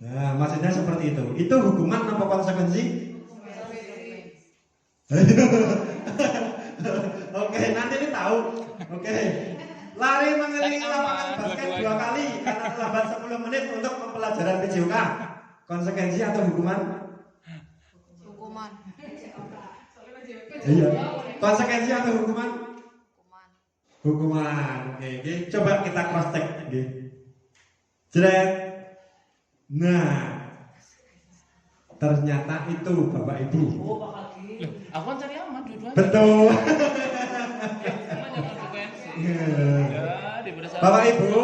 Nah, maksudnya seperti itu. Itu hukuman apa konsekuensi? Oke, nanti ini tahu. Oke. Lari mengelilingi lapangan basket 2 kali karena terlambat 10 menit untuk pembelajaran PJOK. Konsekuensi atau hukuman? Hukuman. Iya. Konsekuensi atau hukuman? Hukuman. Oke. Coba kita cross check. Oke. Jret. Nah, ternyata itu Bapak Ibu. Oh, Pak Hakim. Loh, aku kan cari aman dua-duanya. Betul. Ya, Bapak Ibu,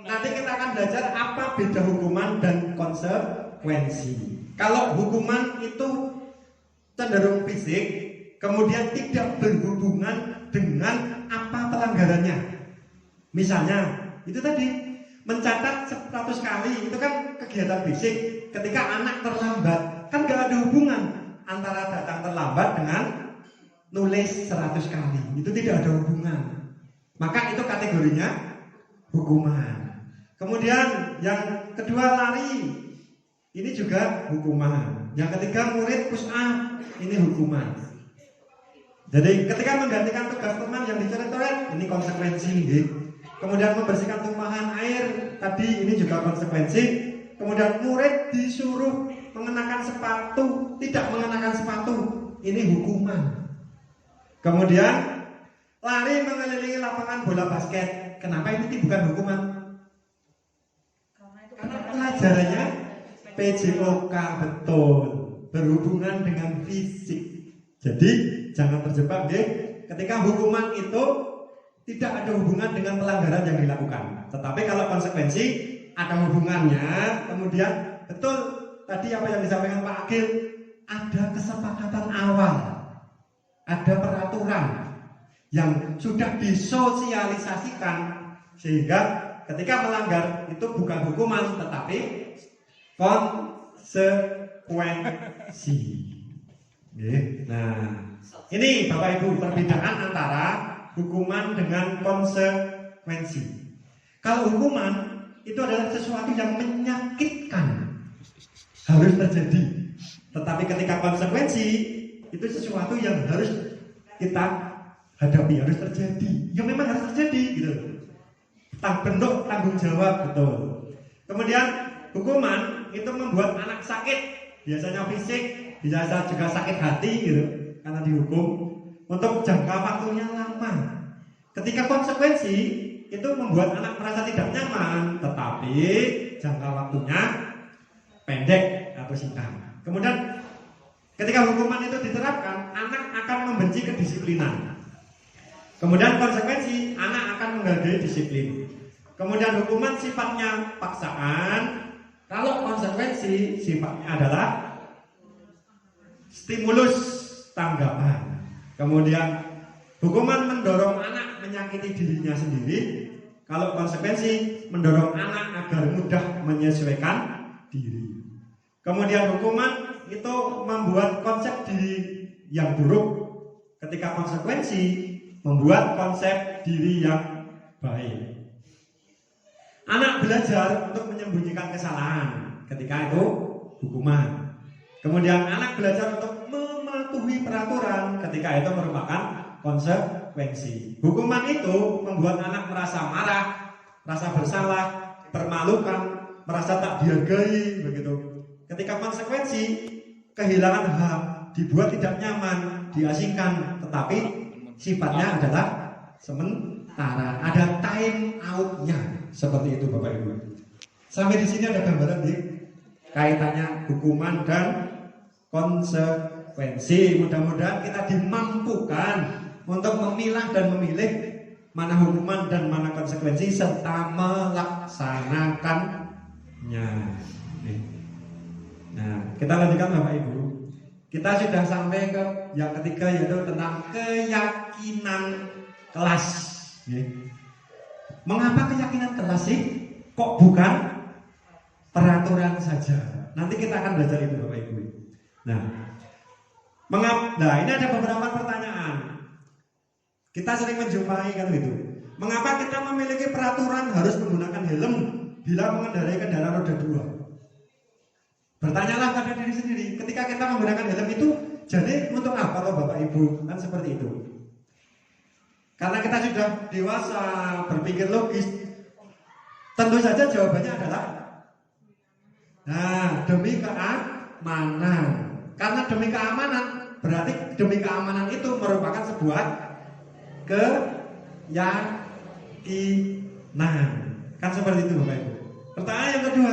nanti kita akan belajar apa beda hukuman dan konsekuensi. Kalau hukuman itu cenderung fisik, kemudian tidak berhubungan dengan apa pelanggarannya. Misalnya, itu tadi mencatat 100 kali itu kan kegiatan fisik. Ketika anak terlambat, kan gak ada hubungan antara datang terlambat dengan nulis 100 kali. Itu tidak ada hubungan. Maka itu kategorinya hukuman. Kemudian yang kedua lari, ini juga hukuman. Yang ketiga murid push up, ini hukuman. Jadi ketika menggantikan tugas teman yang dicoret-coret, ini konsekuensi. Kemudian membersihkan tumpahan air, tadi ini juga konsekuensi. Kemudian murid disuruh mengenakan sepatu, tidak mengenakan sepatu, ini hukuman. Kemudian lari mengelilingi lapangan bola basket. Kenapa ini bukan hukuman? Karena pelajarannya PJOK, betul, berhubungan dengan fisik. Jadi jangan terjebak deh. Ketika hukuman itu tidak ada hubungan dengan pelanggaran yang dilakukan. Tetapi kalau konsekuensi ada hubungannya. Kemudian betul tadi apa yang disampaikan Pak Agil, ada kesepakatan awal, ada peraturan yang sudah disosialisasikan sehingga ketika melanggar itu bukan hukuman tetapi konsekuensi. Nah, ini Bapak Ibu perbedaan antara hukuman dengan konsekuensi. Kalau hukuman itu adalah sesuatu yang menyakitkan, harus terjadi. Tetapi ketika konsekuensi itu sesuatu yang harus kita hadapi, harus terjadi. Ya memang harus terjadi gitu. Bentuk tanggung jawab, betul. Kemudian hukuman itu membuat anak sakit, biasanya fisik, biasa juga sakit hati gitu, karena dihukum untuk jangka waktunya lama. Ketika konsekuensi itu membuat anak merasa tidak nyaman, tetapi jangka waktunya pendek atau singkat. Kemudian ketika hukuman itu diterapkan, anak akan membenci kedisiplinan. Kemudian konsekuensi, anak akan menghargai disiplin. Kemudian hukuman sifatnya paksaan. Kalau konsekuensi sifatnya adalah stimulus tanggapan. Kemudian hukuman mendorong anak menyakiti dirinya sendiri. Kalau konsekuensi mendorong anak agar mudah menyesuaikan diri. Kemudian hukuman itu membuat konsep diri yang buruk. Ketika konsekuensi membuat konsep diri yang baik. Anak belajar untuk menyembunyikan kesalahan. Ketika itu hukuman. Kemudian anak belajar untuk mematuhi peraturan. Ketika itu merupakan konsekuensi. Hukuman itu membuat anak merasa marah, merasa bersalah, permalukan, merasa tak dihargai, begitu. Ketika konsekuensi, kehilangan hak, dibuat tidak nyaman, diasingkan, tetapi sifatnya adalah sementara, ada time out-nya, seperti itu Bapak Ibu. Sampai di sini ada gambaran nih, kaitannya hukuman dan konsekuensi. Mudah-mudahan kita dimampukan untuk memilah dan memilih mana hukuman dan mana konsekuensi serta melaksanakannya. Nah, kita lanjutkan Bapak Ibu. Kita sudah sampai ke yang ketiga, yaitu tentang keyakinan kelas. Mengapa keyakinan kelas sih? Kok bukan peraturan? peraturan saja. Nanti kita akan belajar itu Bapak Ibu. Nah, ini ada beberapa pertanyaan. Kita sering menjumpai kan gitu. Mengapa kita memiliki peraturan harus menggunakan helm bila mengendarai kendaraan roda 2? Bertanyalah pada diri sendiri. Ketika kita menggunakan helm itu, jadi untuk apa loh Bapak Ibu? Kan seperti itu. Karena kita sudah dewasa, berpikir logis, tentu saja jawabannya adalah demi keamanan. Karena demi keamanan, berarti demi keamanan itu merupakan sebuah keyakinan. Kan seperti itu Bapak Ibu. Pertanyaan yang kedua,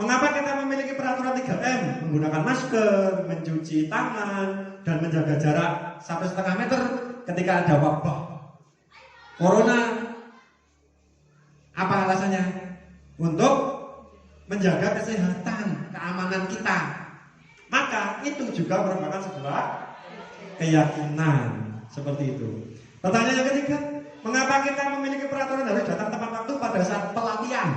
mengapa kita memiliki peraturan 3M? Menggunakan masker, mencuci tangan, dan menjaga jarak 1,5 meter ketika ada wabah Corona. Apa alasannya? Untuk menjaga kesehatan, keamanan kita. Maka itu juga merupakan sebuah keyakinan. Seperti itu. Pertanyaan yang ketiga, mengapa kita memiliki peraturan harus datang tepat waktu pada saat pelatihan?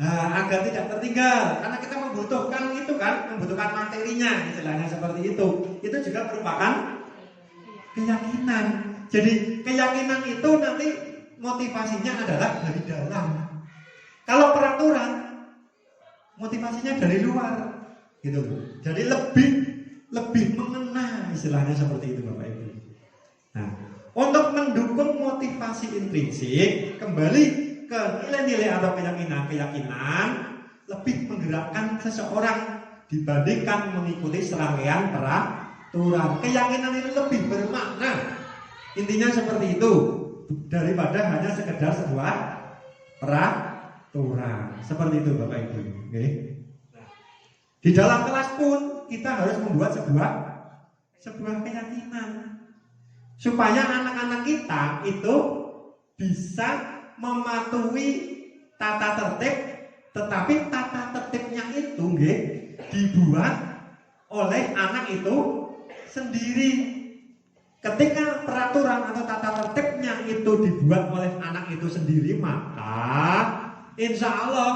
Agar tidak tertinggal, karena kita membutuhkan itu kan, membutuhkan materinya, istilahnya seperti itu. Itu juga merupakan keyakinan. Jadi keyakinan itu nanti motivasinya adalah dari dalam. Kalau peraturan motivasinya dari luar, gitu. Jadi lebih mengena, istilahnya seperti itu Bapak Ibu. Nah, untuk mendukung motivasi intrinsik, kembali ke nilai-nilai atau keyakinan lebih menggerakkan seseorang dibandingkan mengikuti serangkaian peraturan. Keyakinan itu lebih bermakna. Intinya seperti itu daripada hanya sekedar sebuah peraturan. Seperti itu Bapak Ibu. Oke. Nah, di dalam kelas pun kita harus membuat sebuah keyakinan supaya anak-anak kita itu bisa mematuhi tata tertib, tetapi tata tertibnya itu dibuat oleh anak itu sendiri. Ketika peraturan atau tata tertibnya itu dibuat oleh anak itu sendiri, maka insya Allah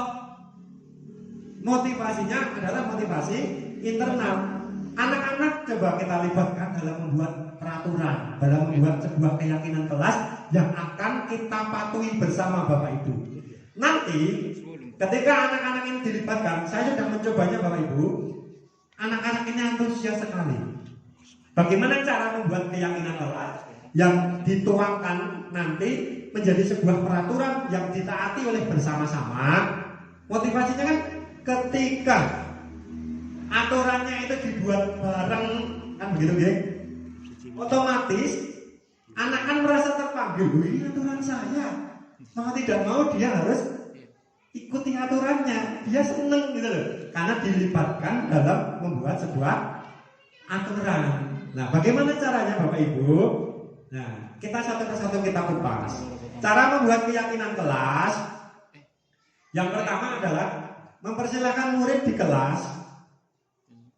motivasinya adalah motivasi internal. Anak-anak coba kita libatkan dalam membuat peraturan, dalam membuat sebuah keyakinan kelas yang akan kita patuhi bersama Bapak Ibu. Nanti ketika anak-anak ini dilibatkan, saya sudah mencobanya Bapak Ibu. Anak-anak ini antusias sekali. Bagaimana cara membuat keyakinan kelas yang dituangkan nanti menjadi sebuah peraturan yang ditaati oleh bersama-sama? Motivasinya kan ketika aturannya itu dibuat bareng, kan begitu otomatis anak kan merasa terpanggil. Ini aturan saya, mau tidak mau dia harus ikuti aturannya. Dia seneng gitu loh, karena dilibatkan dalam membuat sebuah aturan. Nah, bagaimana caranya Bapak Ibu? Nah, kita satu persatu kita kupas. Cara membuat keyakinan kelas yang pertama adalah mempersilahkan murid di kelas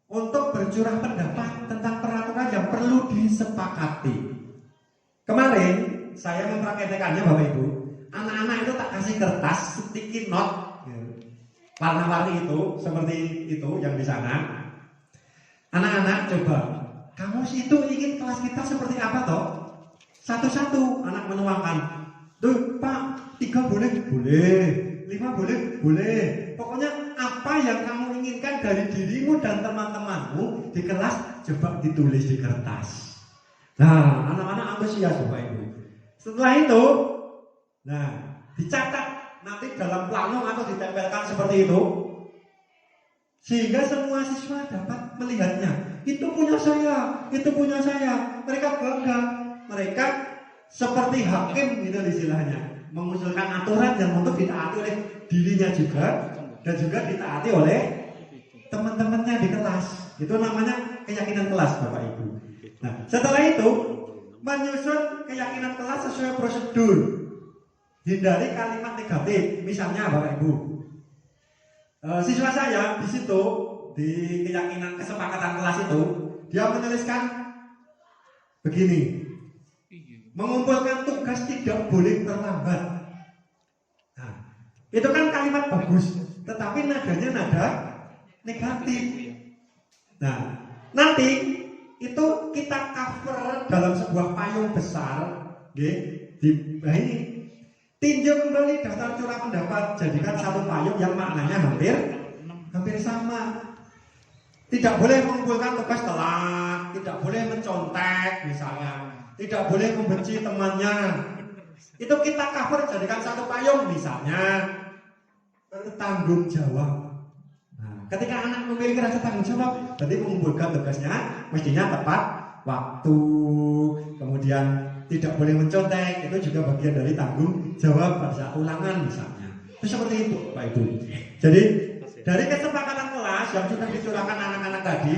untuk bercurah pendapat tentang peraturan yang perlu disepakati. Kemarin saya mempraktekkannya Bapak Ibu. Anak-anak itu tak kasih kertas sticky note warna-warni itu seperti itu yang di sana. Anak-anak coba, kamu situ ingin kelas kita seperti apa toh? Satu-satu anak menuangkan. Tuh Pak, 3 boleh? Boleh. 5 boleh? Boleh. Pokoknya apa yang kamu inginkan dari dirimu dan teman-temanmu di kelas, coba ditulis di kertas. Nah, anak-anak antusias Bapak Ibu. Setelah itu, nah, dicatat nanti dalam plano atau ditempelkan seperti itu, sehingga semua siswa dapat melihatnya. Itu punya saya, itu punya saya. Mereka bangga. Mereka seperti hakim gitu istilahnya, mengusulkan aturan yang untuk ditaati oleh dirinya juga dan juga ditaati oleh teman-temannya di kelas. Itu namanya keyakinan kelas Bapak Ibu. Nah, setelah itu menyusun keyakinan kelas sesuai prosedur. Hindari kalimat negatif. Misalnya Bapak Ibu, siswa saya di situ di keyakinan kesepakatan kelas itu dia menuliskan begini: mengumpulkan tugas tidak boleh terlambat. Nah, Itu kan kalimat bagus, tetapi nadanya nada negatif. Nah, nanti itu kita cover dalam sebuah payung besar, nah ini tinjau kembali daftar curah pendapat, jadikan satu payung yang maknanya hampir sama. Tidak boleh mengumpulkan tugas telat, tidak boleh mencontek misalnya, tidak boleh membenci temannya. Itu kita cover jadikan satu payung, misalnya bertanggung jawab. Nah, ketika anak memiliki rasa tanggung jawab, berarti mengumpulkan tugasnya mestinya tepat waktu, kemudian tidak boleh mencontek, itu juga bagian dari tanggung jawab pada saat ulangan misalnya. Itu seperti itu Pak Ibu. Jadi dari kesepakatan kelas yang sudah dicurahkan anak-anak tadi,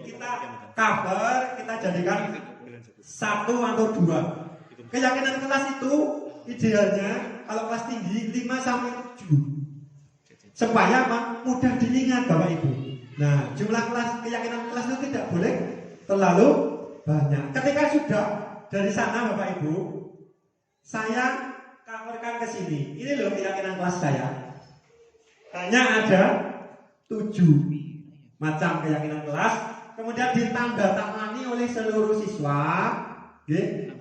kita cover, kita jadikan satu atau dua. Keyakinan kelas itu idealnya kalau kelas tinggi 5 sampai 7. Supaya apa? Mudah diingat Bapak Ibu. Nah, jumlah keyakinan kelas itu tidak boleh terlalu banyak. Ketika sudah dari sana Bapak Ibu, saya coverkan ke sini. Ini loh keyakinan kelas saya. Hanya ada 7 macam keyakinan kelas. Kemudian ditandatangani oleh seluruh siswa,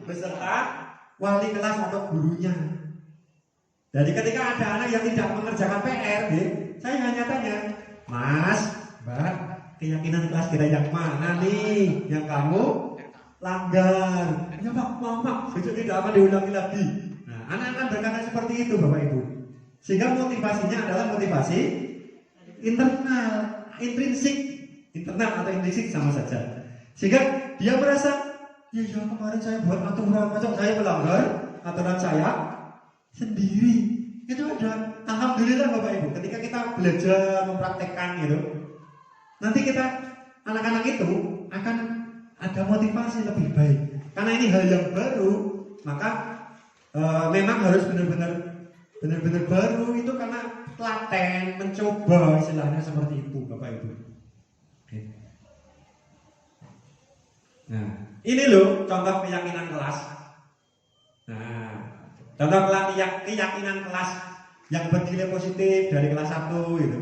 beserta wali kelas atau gurunya. Jadi ketika ada anak yang tidak mengerjakan PR, saya hanya tanya, Mas, Mbak, keyakinan kelas kita yang mana nih yang kamu langgar? Ya Pak, maaf, besok tidak akan diulangi lagi. Nah, anak-anak berkata seperti itu Bapak Ibu. Sehingga motivasinya adalah motivasi internal, intrinsik, internal atau intrinsik sama saja. Sehingga dia merasa, ya kemarin saya buat aturan, masa saya melanggar aturan saya sendiri. Itu ada, alhamdulillah Bapak Ibu, ketika kita belajar mempraktekkan gitu, nanti kita anak-anak itu akan ada motivasi lebih baik. Karena ini hal yang baru, maka memang harus benar-benar baru itu karena telaten, mencoba, istilahnya seperti itu Bapak Ibu. Oke. Nah, ini loh contoh keyakinan kelas. Nah, contoh keyakinan kelas yang bernilai positif dari kelas 1 gitu.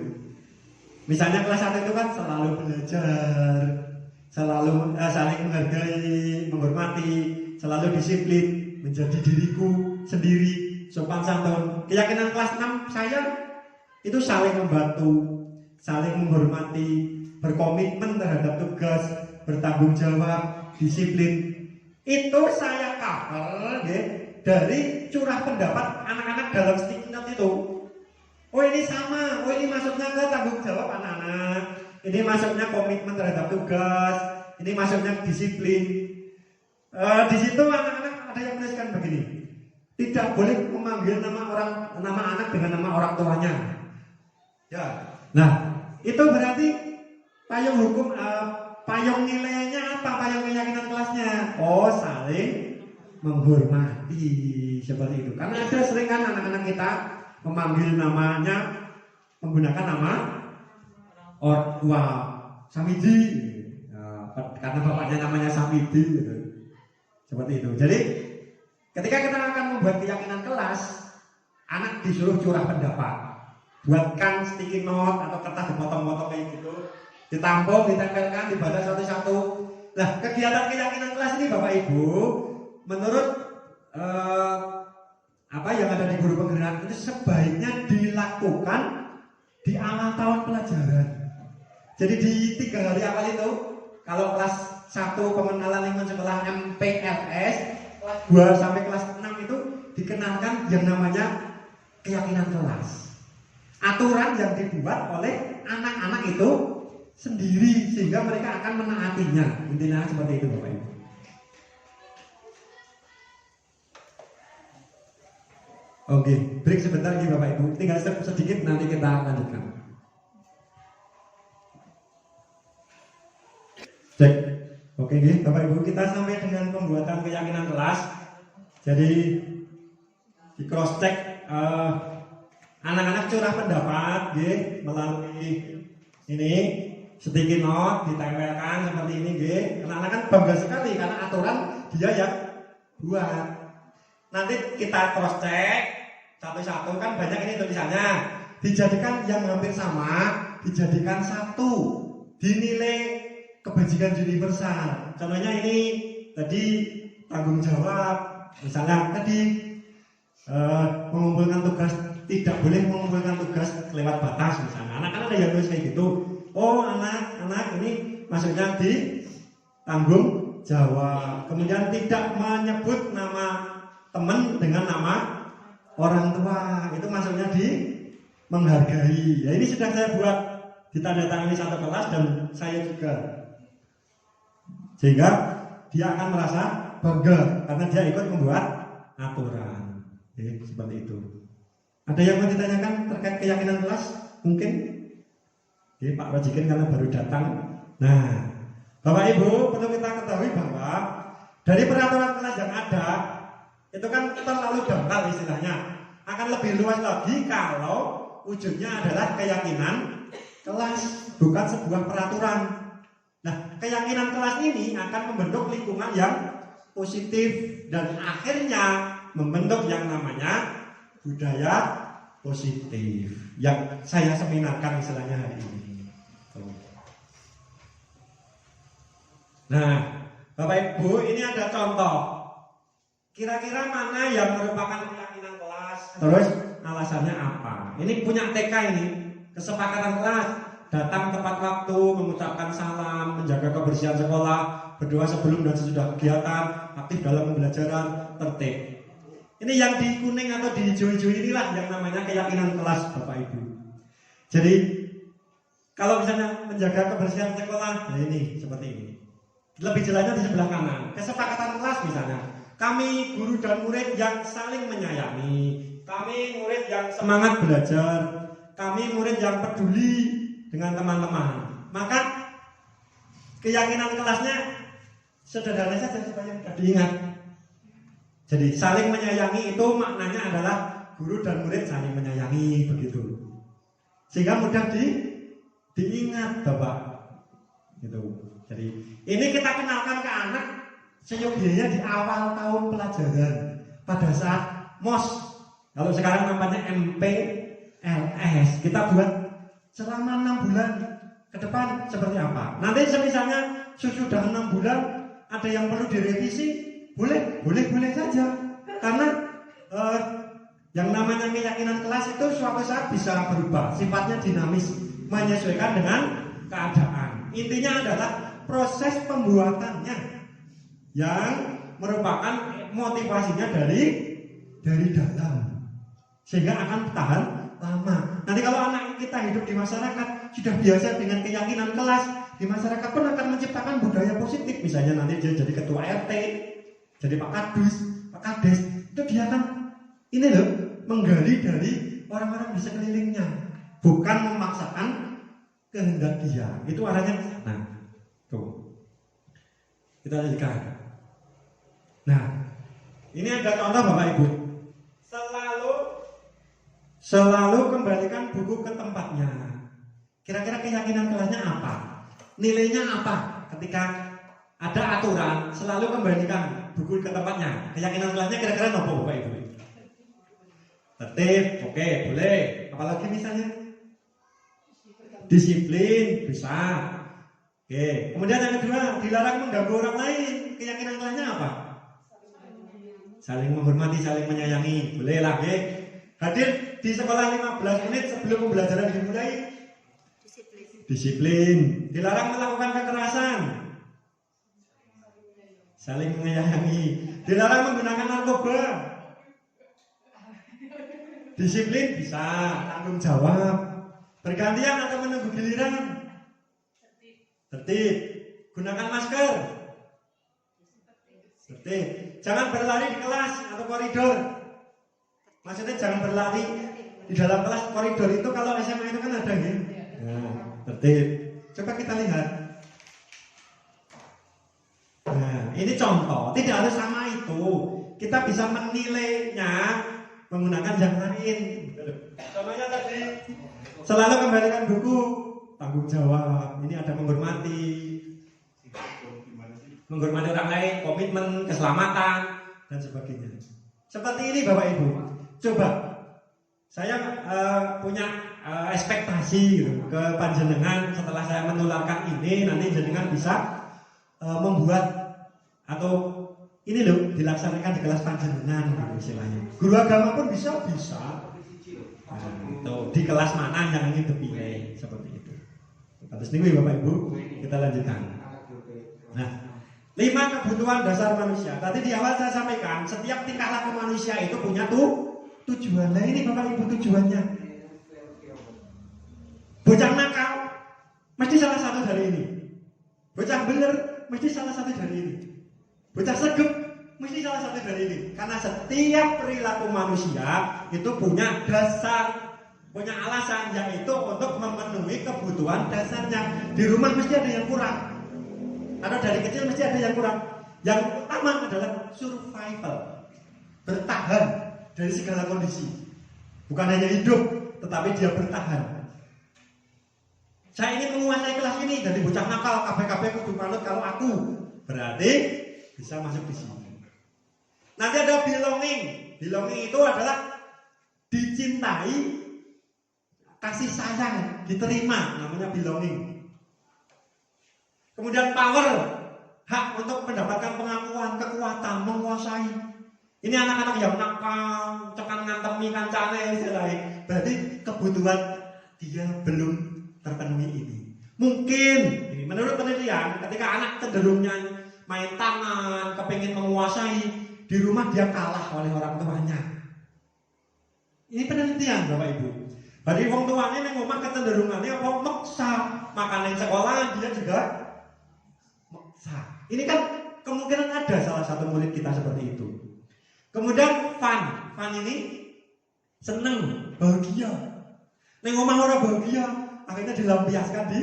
Misalnya kelas 1 itu kan selalu belajar, selalu saling menghargai, menghormati, selalu disiplin, menjadi diriku sendiri, sopan santun. Keyakinan kelas 6 saya itu saling membantu, saling menghormati, berkomitmen terhadap tugas, bertanggung jawab, disiplin. Itu saya cover dari curah pendapat anak-anak dalam sticky note itu. Oh ini sama, oh ini masuknya ke tanggung jawab anak-anak, ini masuknya komitmen terhadap tugas, ini masuknya disiplin. Di situ anak-anak ada yang menuliskan begini, tidak boleh memanggil nama anak dengan nama orang tuanya. Ya, nah itu berarti payung hukum, payung nilainya apa? Payung keyakinan kelasnya. Oh saling menghormati seperti itu. Karena ada sering kan anak-anak kita memanggil namanya menggunakan nama orang tua, Samidi, karena bapaknya namanya Samidi gitu. Seperti itu. Jadi ketika kita akan membuat keyakinan kelas, anak disuruh curah pendapat, buatkan sticky note atau kertas dipotong-potong kayak gitu, ditampung, ditempelkan, dibaca satu-satu. Nah, kegiatan keyakinan kelas ini Bapak Ibu, menurut apa yang ada di guru penggerak itu sebaiknya dilakukan di awal tahun pelajaran. Jadi di 3 hari awal itu, kalau kelas 1 pengenalan lingkungan sekolah MPLS, kelas 2 sampai kelas 6 itu dikenalkan yang namanya keyakinan kelas. Aturan yang dibuat oleh anak-anak itu sendiri sehingga mereka akan menaatinya. Intinya seperti itu Bapak Ibu. Oke, break sebentar lagi Bapak Ibu. Tinggal sedikit nanti kita lanjutkan. Cek. Oke Bapak Ibu, kita sampai dengan pembuatan keyakinan kelas. Jadi di cross check anak-anak curah pendapat melalui ini sticky note ditempelkan seperti ini anak-anak kan bangga sekali karena aturan dia yang buat. Nanti kita cross check, Satu-satu kan banyak ini tulisannya. Dijadikan yang hampir sama, dijadikan satu, dinilai kebajikan universal. Contohnya ini tadi tanggung jawab, misalnya tadi mengumpulkan tugas, tidak boleh mengumpulkan tugas lewat batas misalnya. Anak-anak ada yang nulis kayak gitu. Oh anak-anak ini maksudnya di tanggung jawab. Kemudian tidak menyebut nama teman dengan nama orang tua, itu maksudnya di menghargai. Ya ini sudah saya buat ditandatangani satu kelas dan saya juga, sehingga dia akan merasa bangga karena dia ikut membuat aturan. Jadi seperti itu. Ada yang mau ditanyakan terkait keyakinan kelas? Mungkin? Oke, Pak Rojikin karena baru datang. Nah, Bapak Ibu perlu kita ketahui bahwa dari peraturan kelas yang ada itu kan terlalu dangkal istilahnya. Akan lebih luas lagi kalau wujudnya adalah keyakinan kelas, bukan sebuah peraturan. Nah, keyakinan kelas ini akan membentuk lingkungan yang positif dan akhirnya membentuk yang namanya budaya positif yang saya seminarkan istilahnya hari ini. Nah, Bapak Ibu, ini ada contoh. Kira-kira mana yang merupakan keyakinan kelas? Terus alasannya apa? Ini punya TK ini, kesepakatan kelas. Datang tepat waktu, mengucapkan salam, menjaga kebersihan sekolah, berdoa sebelum dan sesudah kegiatan, aktif dalam pembelajaran, tertib. Ini yang di kuning atau di hijau-hijau inilah yang namanya keyakinan kelas, Bapak Ibu. Jadi kalau misalnya menjaga kebersihan sekolah, ya ini seperti ini. Lebih jelasnya di sebelah kanan. Kesepakatan kelas misalnya, kami guru dan murid yang saling menyayangi, kami murid yang semangat belajar, kami murid yang peduli dengan teman-teman. Maka keyakinan kelasnya sederhana saja supaya mudah diingat. Jadi saling menyayangi itu maknanya adalah guru dan murid saling menyayangi, begitu. Sehingga mudah diingat, Bapak. Gitu. Jadi ini kita kenalkan ke anak seyogianya di awal tahun pelajaran pada saat MOS. Kalau sekarang namanya MPLS. Kita buat selama 6 bulan ke depan seperti apa. Nanti misalnya sudah 6 bulan ada yang perlu direvisi, boleh saja. Karena yang namanya keyakinan kelas itu suatu saat bisa berubah, sifatnya dinamis, menyesuaikan dengan keadaan. Intinya adalah proses pembuatannya yang merupakan motivasinya dari dalam, sehingga akan tahan lama. Nanti kalau anak kita hidup di masyarakat sudah biasa dengan keyakinan kelas, di masyarakat pun akan menciptakan budaya positif. Misalnya nanti dia jadi ketua RT, jadi Pak Kadus, Pak Kades, itu dia akan ini loh, menggali dari orang-orang di sekelilingnya, bukan memaksakan kehendak dia. Itu arahnya ke sana. Tuh. Kita lanjutkan. Nah, ini ada contoh Bapak Ibu. Selalu kembalikan buku ke tempatnya. Kira-kira keyakinan kelasnya apa? Nilainya apa? Ketika ada aturan, selalu kembalikan buku ke tempatnya. Keyakinan kelasnya kira-kira apa Bapak Ibu? Tertib, oke, boleh. Apalagi misalnya disiplin, bisa. Oke. Kemudian yang kedua, dilarang mengganggu orang lain. Keyakinan kelasnya apa? Saling menghormati, saling menyayangi. Boleh lah, oke. Hadir di sekolah 15 menit sebelum pembelajaran dimulai. Disiplin. Dilarang melakukan kekerasan. Saling menyayangi. Dilarang menggunakan narkoba. Disiplin bisa, tanggung jawab. Bergantian atau menunggu giliran. Tertib. Gunakan masker. Tertib. Jangan berlari di kelas atau koridor. Maksudnya jangan berlari di dalam kelas. Koridor itu kalau SMA itu kan ada ya. Nah, tertib. Coba kita lihat. Nah, ini contoh. Tidak harus sama itu. Kita bisa menilainya menggunakan yang lain. Contohnya tadi, selalu kembalikan buku, tanggung jawab. Ini ada menghormati orang lain, komitmen, keselamatan dan sebagainya. Seperti ini Bapak Ibu. Coba Saya punya ekspektasi gitu ke panjenengan setelah saya menularkan ini, nanti jenengan bisa membuat atau ini loh dilaksanakan di kelas panjenengan gitu istilahnya. Guru agama pun bisa. Nah, di kelas mana yang ingin dipilih seperti itu. Terus nih Bapak Ibu, kita lanjutkan. Nah, 5 kebutuhan dasar manusia. Tadi di awal saya sampaikan, setiap tingkah laku manusia itu punya tujuan. Nah ini Bapak Ibu tujuannya. Bocah nakal mesti salah satu dari ini. Bocah bener mesti salah satu dari ini. Bocah segep mesti salah satu dari ini. Karena setiap perilaku manusia itu punya dasar, punya alasan, yaitu untuk memenuhi kebutuhan dasarnya. Di rumah mesti ada yang kurang. Atau dari kecil mesti ada yang kurang. Yang utama adalah survival, bertahan dari segala kondisi. Bukan hanya hidup, tetapi dia bertahan. Saya ingin menguasai kelas ini, jadi bocah nakal, KPKP kudu manut kalau aku. Berarti bisa masuk di sini. Nanti ada belonging. Belonging itu adalah dicintai, kasih sayang, diterima, namanya belonging. Kemudian power, hak untuk mendapatkan pengakuan, kekuatan, menguasai. Ini anak-anak yang nakal, cekan ngantemi kancane istilahnya. Berarti kebutuhan dia belum terpenuhi ini. Mungkin ini menurut penelitian, ketika anak cenderungnya main tangan, kepingin menguasai, di rumah dia kalah oleh orang tuanya. Ini penelitian Bapak Ibu. Berarti orang tuanya yang ngomong kecenderungannya apa? Maksa. Makanan sekolah dia juga maksa. Ini kan kemungkinan ada salah satu murid kita seperti itu. Kemudian fun ini seneng, bahagia. Neng omah ora bahagia, akhirnya dilampiaskan di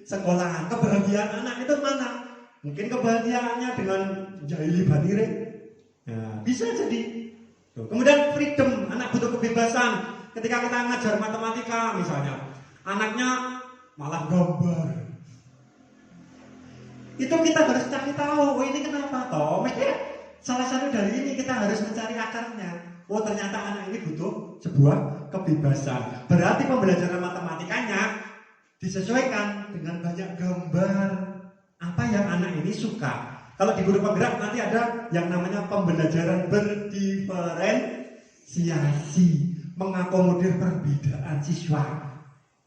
sekolahan. Kebahagiaan anak itu mana? Mungkin kebahagiaannya dengan jahili banire. Ya, bisa jadi. Kemudian freedom, anak butuh kebebasan. Ketika kita ngajar matematika misalnya, anaknya malah gambar. Itu kita harus cari tahu, oh ini kenapa toh? Salah satu dari ini kita harus mencari akarnya. Oh ternyata anak ini butuh sebuah kebebasan. Berarti pembelajaran matematikanya disesuaikan dengan banyak gambar. Apa yang anak ini suka. Kalau di guru penggerak nanti ada yang namanya pembelajaran berdiferensiasi, mengakomodir perbedaan siswa.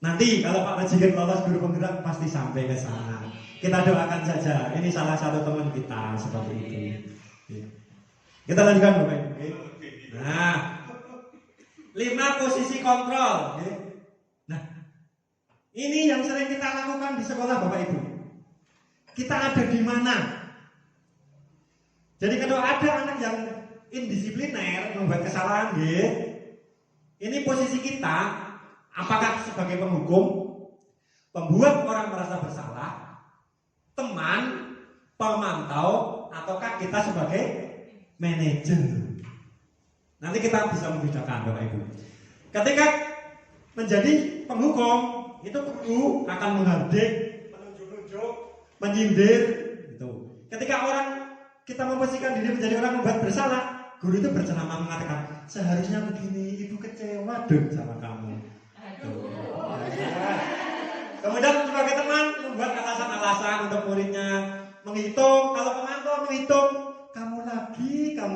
Nanti kalau Pak Majikan lolos guru penggerak pasti sampai ke sana. Kita doakan saja. Ini salah satu teman kita seperti itu. Kita lanjutkan Bapak Ibu. Nah, 5 posisi kontrol. Nah, ini yang sering kita lakukan di sekolah Bapak Ibu. Kita ada di mana? Jadi kalau ada anak yang indisipliner, membuat kesalahan, ini posisi kita, apakah sebagai penghukum, pembuat orang merasa bersalah, teman, pemantau, ataukah kita sebagai manajer? Nanti kita bisa membedakan Bapak Ibu. Ketika menjadi penghukum, itu guru akan menghardik, menunjuk-nunjuk, menyindir, gitu. Ketika orang kita memposisikan diri menjadi orang membuat bersalah, guru itu berceramah mengatakan, seharusnya begini, ibu kecewa dong sama kamu. Kemudian sebagai teman membuat alasan-alasan untuk muridnya, menghitung, kalau pemantau menghitung, kamu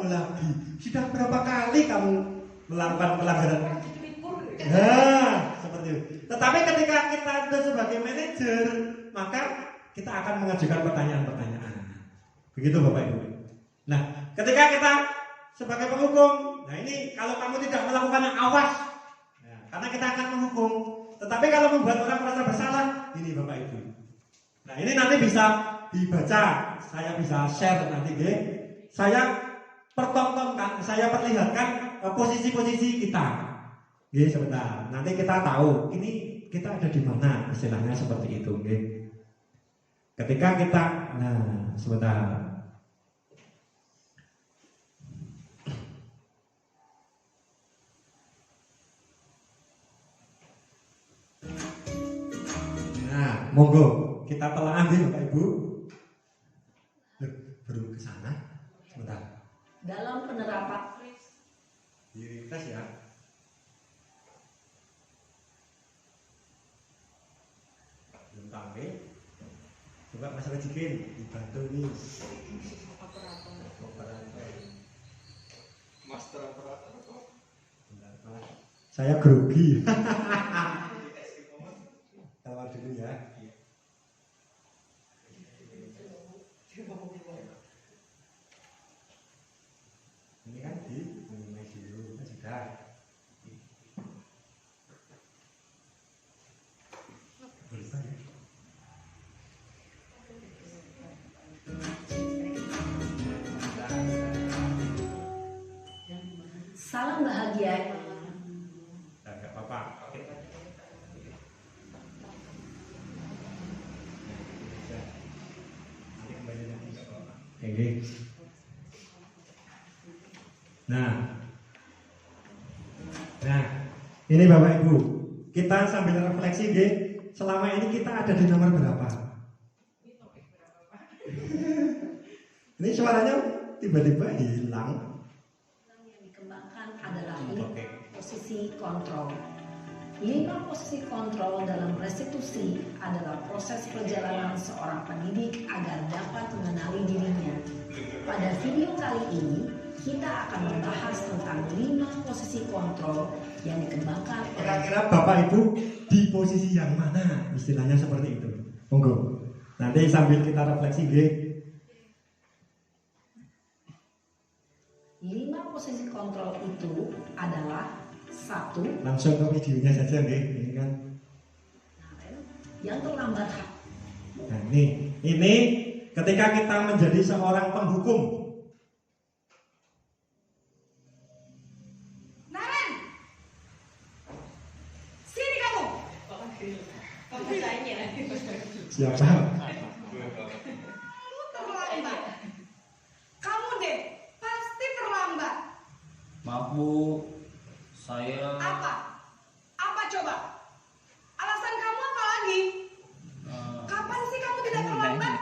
lagi, sudah berapa kali kamu melakukan pelanggaran? Nah, seperti itu. Tetapi ketika kita ada sebagai manajer, maka kita akan mengajukan pertanyaan-pertanyaan. Begitu Bapak Ibu. Nah, ketika kita sebagai penghukum, nah ini kalau kamu tidak melakukannya awas, nah, karena kita akan menghukum. Tetapi kalau membuat orang merasa bersalah, ini Bapak Ibu. Nah ini nanti bisa dibaca, saya bisa share nanti, saya pertontonkan, saya perlihatkan posisi-posisi kita. Sebentar, nanti kita tahu ini kita ada di mana, istilahnya seperti itu. Ketika kita, nah sebentar. Nah, monggo kita telah ambil Bapak Ibu. Belum ke sana. Sebentar. Dalam penerapan di tes ya. Coba Mas Rejikin dibantu nih. Master operator. Saya grogi. Tawar dulu ya. Ini kan di minimize dulu, kan sudah. Bisa ya. Salam bahagia. Enggak apa-apa. Oke. Nanti kembali lagi enggak apa-apa. Oke. Nah, ini Bapak Ibu, kita sambil refleksi, G. Selama ini kita ada di nomor berapa? Ini suaranya tiba-tiba hilang. Yang dikembangkan adalah 5 posisi kontrol. 5 posisi kontrol dalam restitusi adalah proses perjalanan seorang pendidik agar dapat mengenali dirinya. Pada video kali ini, kita akan membahas tentang 5 posisi kontrol yang dikembangkan. Kira-kira Bapak Ibu di posisi yang mana? Istilahnya seperti itu. Monggo. Nanti sambil kita refleksi, G. 5 posisi kontrol itu adalah 1. Langsung ke videonya saja, G. Ini kan. Yang terlambat. Nah, ini ketika kita menjadi seorang penghukum. Naren, sini kamu. Siapa? Kamu terlambat. Kamu deh pasti terlambat. Maaf Bu, saya Apa coba? Alasan kamu apa lagi? Kapan sih kamu tidak terlambat?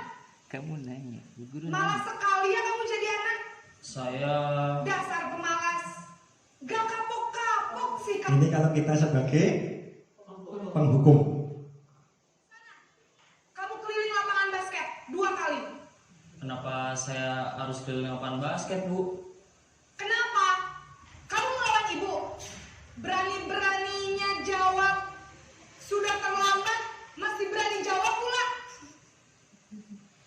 Kamu nanya, Bu Guru Malas sekali ya kamu jadi anak. Saya Dasar pemalas. Gak kapok-kapok sih kamu. Ini kalau kita sebagai penghukum. Kamu keliling lapangan basket 2 kali. kenapa saya harus keliling lapangan basket Bu? Kenapa? Kamu melawan ibu. Berani-beraninya jawab. Sudah terlambat, masih berani jawab pula.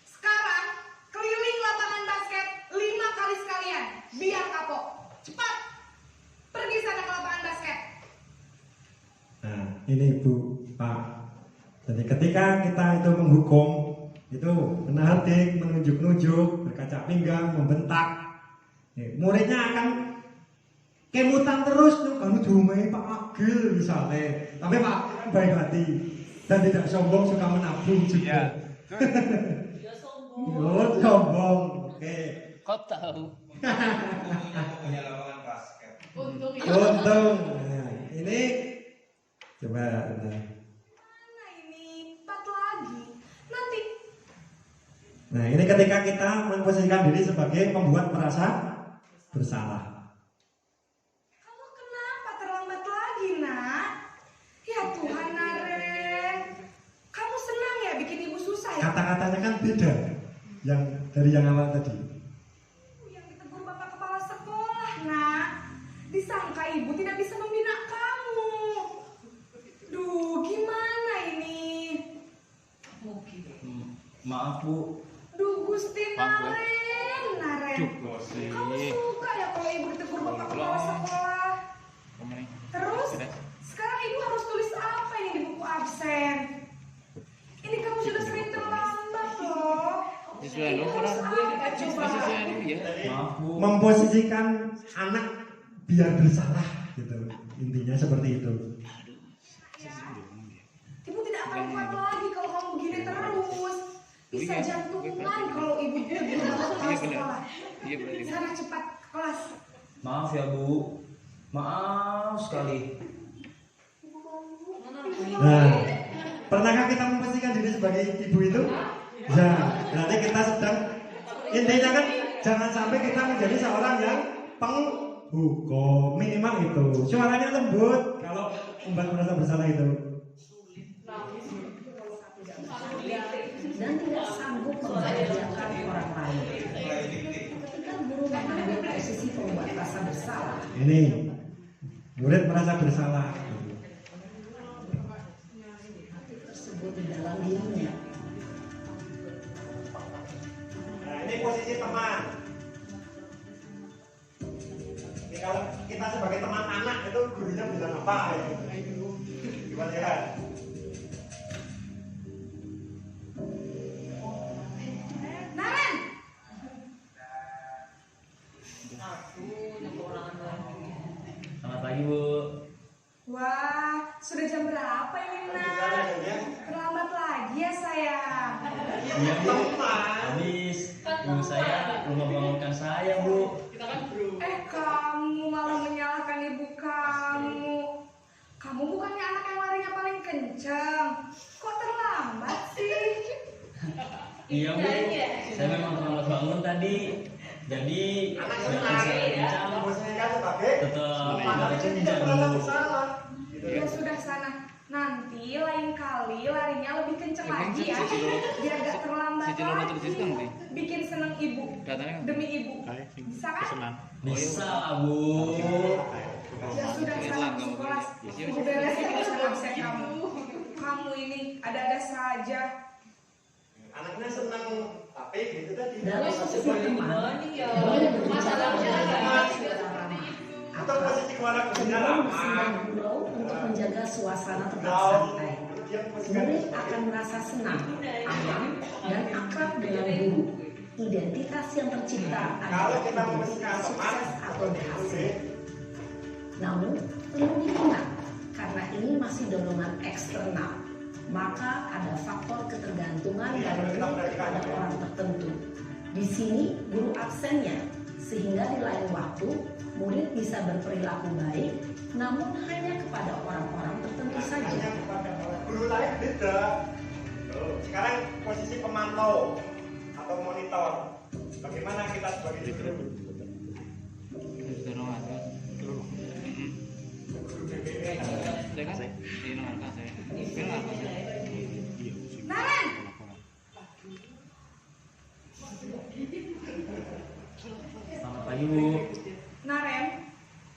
Sekarang, keliling lapangan basket 5 kali sekalian. Biar kapok. Cepat. Pergi sana ke lapangan basket. Nah, ini Ibu, Pak. Jadi ketika kita itu menghukum, itu menahan dik, menunjuk-nunjuk, berkaca pinggang, membentak, muridnya akan kemutan terus tuh. Kamu diumai Pak Agil misalnya, tapi Pak Agil kan baik hati dan tidak sombong, suka menabung juga. Oh, sombong. Oke. Kau tahu? Punya lapangan basket. Untung ya. Untung. Nah, ini coba. Mana ini? 4 lagi. Nanti. Nah, ini ketika kita memposisikan diri sebagai pembuat merasa bersalah. Kamu kenapa terlambat lagi, Nak? Ya Tuhan, Naren. Kamu senang ya bikin ibu susah ya? Kata-katanya kan beda yang dari yang awal tadi. Yang ditegur bapak kepala sekolah, Nak. Disangka ibu tidak bisa membina kamu. Duh, gimana ini? Maaf Bu. Duh, Gusti Maaf, Bu. Naren. Kamu suka ya kalau ibu ditegur bapak kepala sekolah? Terus, sekarang ibu harus tulis apa ini di buku absen? Ini kamu sudah sering terlambat loh. Ini harus apa coba? Maaf Bu. Memposisikan anak biar bersalah gitu. Intinya seperti itu. Ibu tidak akan kuat lagi kalau kamu begini terus. Bisa jantungan kalau ibu ditegur bapak kepala sekolah. Sana cepat ke kelas. Maaf ya Bu. Maaf sekali. Nah, pernahkah kita memposisikan diri sebagai ibu itu? Ya, berarti kita sedang, intinya kan jangan sampai kita menjadi seorang yang penghukum, minimal itu. Suaranya lembut kalau membuat merasa bersalah itu. Dan tidak membahagiakan orang lain. Ketika guru mengambil posisi pembuat rasa bersalah, Ini murid merasa bersalah. hati tersebut di dalam dirinya. Nah, ini posisi teman. Ini kalau kita sebagai teman anak itu gurunya bilang apa? Gimana ya? Naren, Selamat pagi Bu. wah, sudah jam berapa ini, Nan? Terlambat lagi ya, sayang. Iya Bu. Habis ibu saya belum membangunkan saya Bu. Kamu malah menyalahkan ibu kamu. Kamu bukannya anak yang larinya paling kencang. Kok terlambat sih? Iya Bu. Saya memang terlambat bangun tadi. Jadi meskipun saya kencang tetap nggak kencang Bu. Ya sudah sana. Nanti lain kali larinya lebih kencang lagi ya. Biar gak terlambat lagi. Bikin seneng ibu. Demi ibu. Bisa kan? Bisa lah Bu. Ya sudah sana ke sekolah. Ibu beresin urusan absen kamu. Kamu ini ada-ada saja. Anaknya senang tapi gitu tadi. Dalam posisi teman, boleh berbicara Atau posisi keluarga Guru bersinar gurau untuk menjaga suasana tetap santai. Murid akan merasa senang, aman, dan akrab dengan guru. Identitas yang tercipta adalah identitas sukses atau berhasil. Namun, perlu diingat, karena ini masih dorongan eksternal, maka ada faktor ketergantungan dari murid pada orang tertentu. Di sini, guru absennya, sehingga di lain waktu, murid bisa berperilaku baik, namun hanya kepada orang-orang tertentu saja. Guru lain beda. Sekarang posisi pemantau atau monitor. Bagaimana kita sebagai guru? Naren, Selamat pagi Bu. Naren,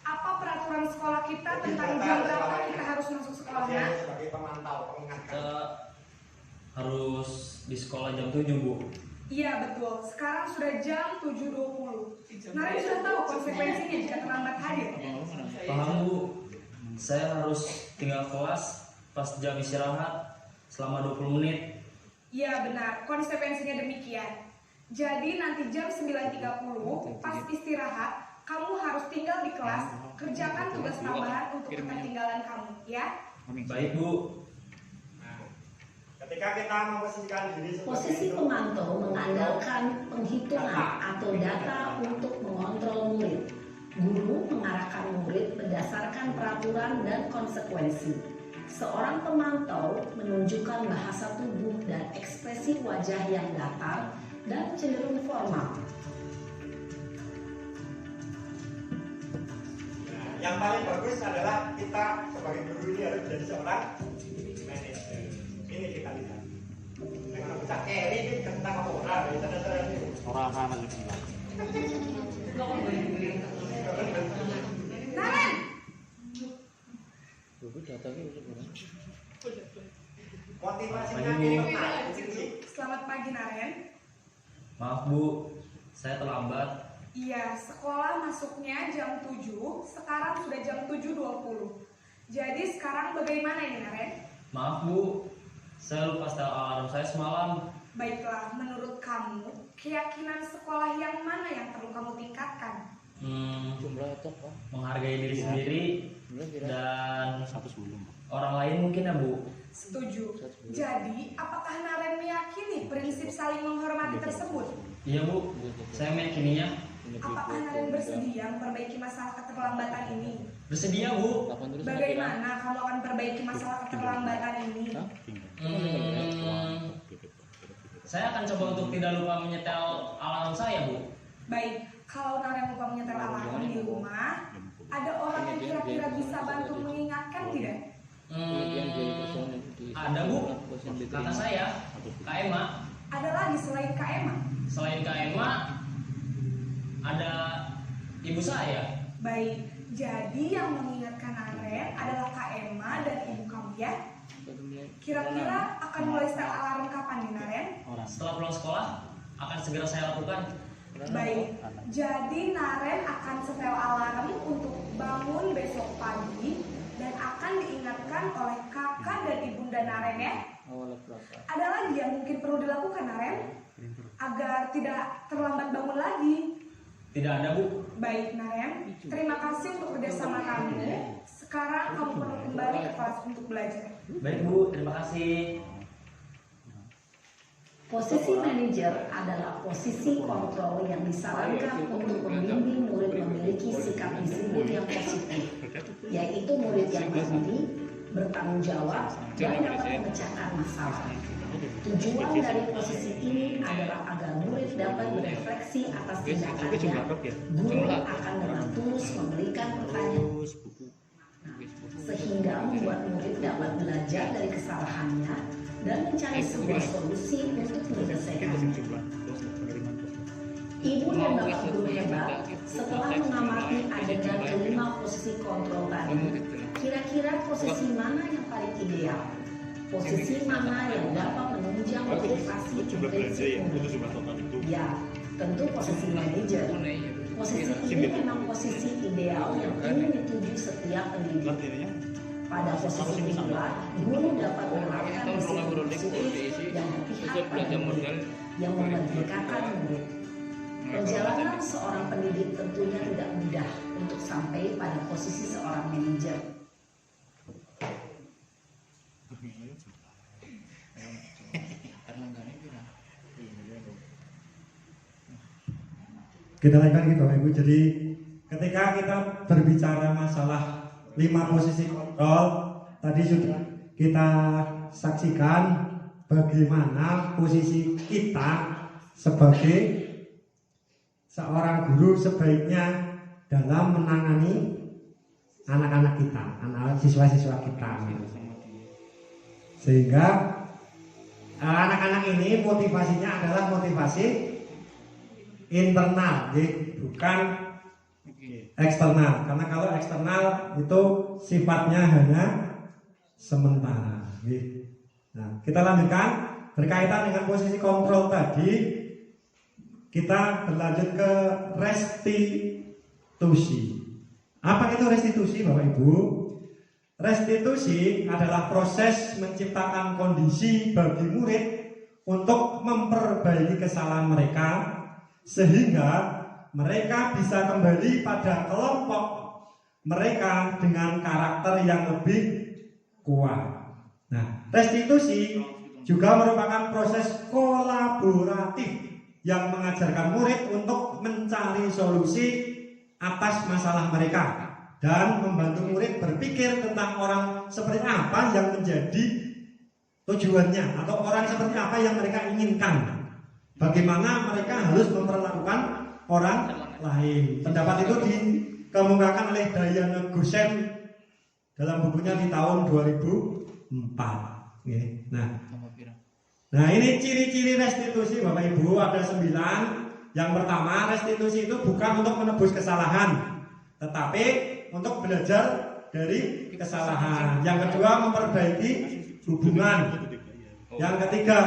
apa peraturan sekolah kita tentang jam berapa kita harus masuk sekolahnya? Sebagai pemantau, pengingatkan. Kita harus di sekolah jam 7 Bu. Iya betul, sekarang sudah jam 7.20. Naren sudah tahu konsekuensinya jika terlambat hadir. Paham Bu. Saya harus tinggal kelas pas jam istirahat selama 20 menit. Iya benar, konsekuensinya demikian. Jadi nanti jam 9.30 pas istirahat, kamu harus tinggal di kelas, kerjakan tugas tambahan untuk ketertinggalan kamu, ya? Baik Bu. Ketika kita memposisikan diri sebagai Posisi pemantau mengandalkan penghitungan atau data untuk mengontrol murid. Guru mengarahkan murid berdasarkan peraturan dan konsekuensi. Seorang pemantau menunjukkan bahasa tubuh dan ekspresi wajah yang datar dan cenderung formal. yang paling bagus adalah kita sebagai guru ini harus menjadi seorang manajer. Ini kita lihat. Dengan bisa carry ini tentang apa orang ini. Orang akan lebih. Naren. Motivasinya ini menarik. Selamat pagi Naren. Maaf Bu, saya terlambat. Iya, sekolah masuknya jam 7, sekarang sudah jam 7.20. Jadi sekarang bagaimana ini Naren? Maaf Bu, saya lupa setel alarm saya semalam. Baiklah, menurut kamu, keyakinan sekolah yang mana yang perlu kamu tingkatkan? Menghargai diri sendiri dan orang lain mungkin ya Bu. Setuju. Jadi, apakah Naren meyakini prinsip saling menghormati tersebut? Iya Bu, saya meyakininya. Apakah Naren bersedia memperbaiki masalah keterlambatan ini? Bersedia Bu. Bagaimana kamu akan perbaiki masalah keterlambatan ini? Saya akan coba untuk tidak lupa menyetel alarm saya Bu. Baik, kalau Naren lupa menyetel alarm di rumah, ada orang yang kira-kira bisa bantu mengingatkan tidak? Ada Bu, kakak saya, Kak Emma. Ada lagi selain Kak Emma? Selain Kak Emma, ada ibu saya. Baik, jadi yang mengingatkan Naren adalah Kak Emma dan ibu kamu ya. Kira-kira akan mulai setel alarm kapan nih Naren? Setelah pulang sekolah, akan segera saya lakukan. Baik, jadi Naren akan setel alarm untuk bangun besok pagi dan akan diingatkan oleh kakak dan ibunda Naren ya. Ada lagi yang mungkin perlu dilakukan Naren agar tidak terlambat bangun lagi? Tidak ada, Bu. Baik Naren, terima kasih untuk kerjasama kamu. Sekarang kamu perlu kembali ke kelas untuk belajar. Baik, Bu. Terima kasih. Posisi manajer adalah posisi kontrol yang disarankan untuk membimbing murid memiliki sikap disiplin yang positif, yaitu murid yang mandiri, bertanggung jawab, dan dapat memecahkan masalah. Tujuan dari posisi ini adalah agar murid dapat berefleksi atas tindakannya. Guru akan dengan tulus memberikan pertanyaan sehingga membuat murid dapat belajar dari kesalahannya dan mencari sebuah solusi untuk menyelesaikannya. Ibu dan bapak guru hebat, setelah mengamati adegan kelima posisi kontrol tadi, kira-kira posisi mana yang paling ideal? Posisi mana yang dapat menunjang motivasi intrinsi murid? Ya, tentu posisi manajer. Posisi ini memang posisi ideal yang ingin dituju setiap pendidik. Pada posisi inilah, guru dapat menerapkan disiplin positif yang berpihak pada murid, yang memerdekakan murid. Perjalanan seorang pendidik tentunya tidak mudah untuk sampai pada posisi seorang manajer. Kita lanjutkan gitu Bapak Ibu. Jadi ketika kita berbicara masalah 5 posisi kontrol, tadi sudah kita saksikan bagaimana posisi kita sebagai seorang guru sebaiknya dalam menangani anak-anak kita, anak siswa-siswa kita. Sehingga anak-anak ini motivasinya adalah motivasi internal, bukan eksternal. Karena kalau eksternal itu sifatnya hanya sementara. Nah, kita lanjutkan berkaitan dengan posisi kontrol tadi. Kita berlanjut ke restitusi. Apa itu restitusi, Bapak Ibu? Restitusi adalah proses menciptakan kondisi bagi murid untuk memperbaiki kesalahan mereka sehingga mereka bisa kembali pada kelompok mereka dengan karakter yang lebih kuat. Nah, restitusi juga merupakan proses kolaboratif yang mengajarkan murid untuk mencari solusi atas masalah mereka dan membantu murid berpikir tentang orang seperti apa yang menjadi tujuannya atau orang seperti apa yang mereka inginkan. Bagaimana mereka harus memperlakukan orang lain. Pendapat itu dikemukakan oleh Diana Gusen dalam bukunya di tahun 2004. Nah, ini ciri-ciri restitusi Bapak Ibu ada 9. Yang pertama, restitusi itu bukan untuk menebus kesalahan, tetapi untuk belajar dari kesalahan. Yang kedua, memperbaiki hubungan. Yang ketiga,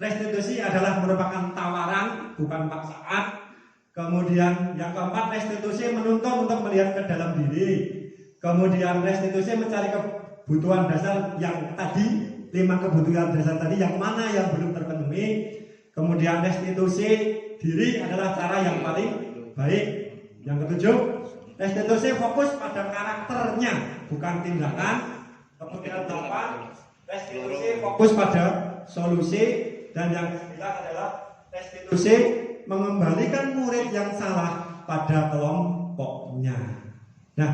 restitusi adalah merupakan tawaran, bukan paksaan. Kemudian yang keempat, restitusi menuntun untuk melihat ke dalam diri. Kemudian restitusi mencari kebutuhan dasar yang tadi, 5 kebutuhan dasar tadi yang mana yang belum terpenuhi. Kemudian restitusi diri adalah cara yang paling baik. Yang ketujuh, restitusi fokus pada karakternya, bukan tindakan. Kemudian 8, restitusi fokus pada solusi. Dan yang ke-9 adalah restitusi mengembalikan murid yang salah pada kelompoknya. Nah,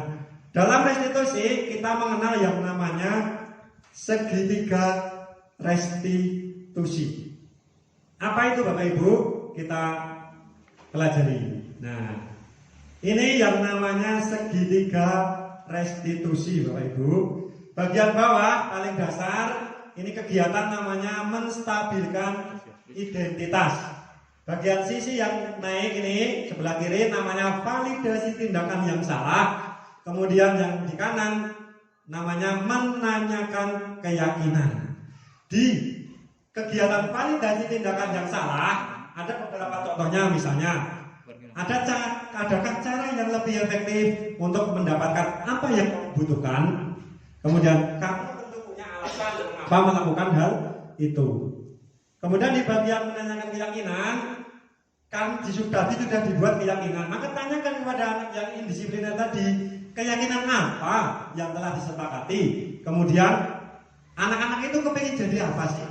dalam restitusi kita mengenal yang namanya segitiga restitusi. Apa itu Bapak Ibu? Kita pelajari. Nah, ini yang namanya segitiga restitusi Bapak Ibu. Bagian bawah paling dasar ini kegiatan namanya menstabilkan identitas. Bagian sisi yang naik ini sebelah kiri namanya validasi tindakan yang salah. Kemudian yang di kanan namanya menanyakan keyakinan. Di kegiatan validasi tindakan yang salah ada beberapa contohnya, misalnya adakah cara yang lebih efektif untuk mendapatkan apa yang kamu butuhkan. Kemudian kamu tentu punya alasan mengapa melakukan hal itu. Kemudian di bagian menanyakan keyakinan, kan sudah dibuat keyakinan. Maka tanyakan kepada anak yang indisipliner tadi, keyakinan apa yang telah disepakati. Kemudian anak-anak itu kepingin jadi apa sih?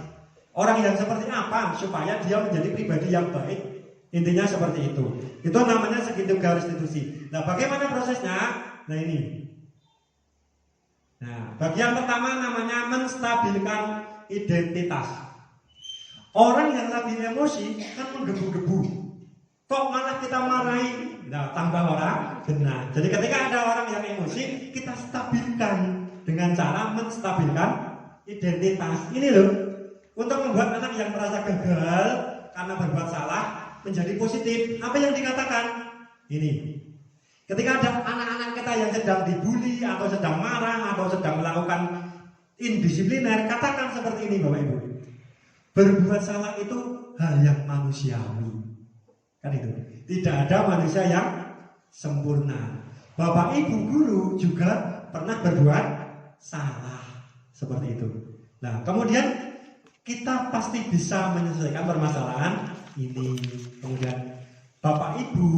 Orang yang seperti apa supaya dia menjadi pribadi yang baik. Intinya seperti itu. Itu namanya segitiga restitusi. Nah, bagaimana prosesnya? Nah, ini. Nah, bagian pertama namanya menstabilkan identitas. Orang yang lagi emosi kan menggebu-gebu. Kok malah kita marahi? Nah, tambah orang genah. Jadi ketika ada orang yang emosi, kita stabilkan dengan cara menstabilkan identitas. Ini loh, untuk membuat anak yang merasa gagal karena berbuat salah menjadi positif. Apa yang dikatakan? Ini. Ketika ada anak-anak kita yang sedang dibully atau sedang marah atau sedang melakukan indisipliner, katakan seperti ini Bapak Ibu. Berbuat salah itu hal yang manusiawi. Kan itu. Tidak ada manusia yang sempurna. Bapak Ibu guru juga pernah berbuat salah. Seperti itu. Nah, kemudian kita pasti bisa menyelesaikan permasalahan ini. Kemudian Bapak Ibu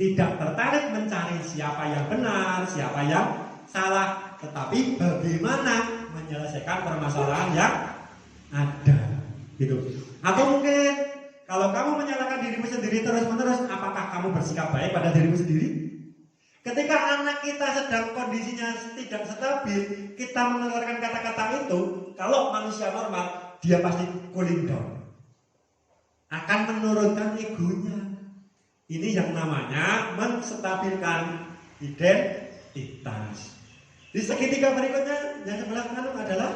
tidak tertarik mencari siapa yang benar, siapa yang salah, tetapi bagaimana menyelesaikan permasalahan yang ada. Gitu. Atau mungkin kalau kamu menyalahkan dirimu sendiri terus-menerus, apakah kamu bersikap baik pada dirimu sendiri? Ketika anak kita sedang kondisinya tidak stabil, kita mengeluarkan kata-kata itu, kalau manusia normal, dia pasti cooling down. Akan menurunkan egonya. Ini yang namanya menstabilkan identitas. Di segitiga berikutnya, yang sebelah kanan adalah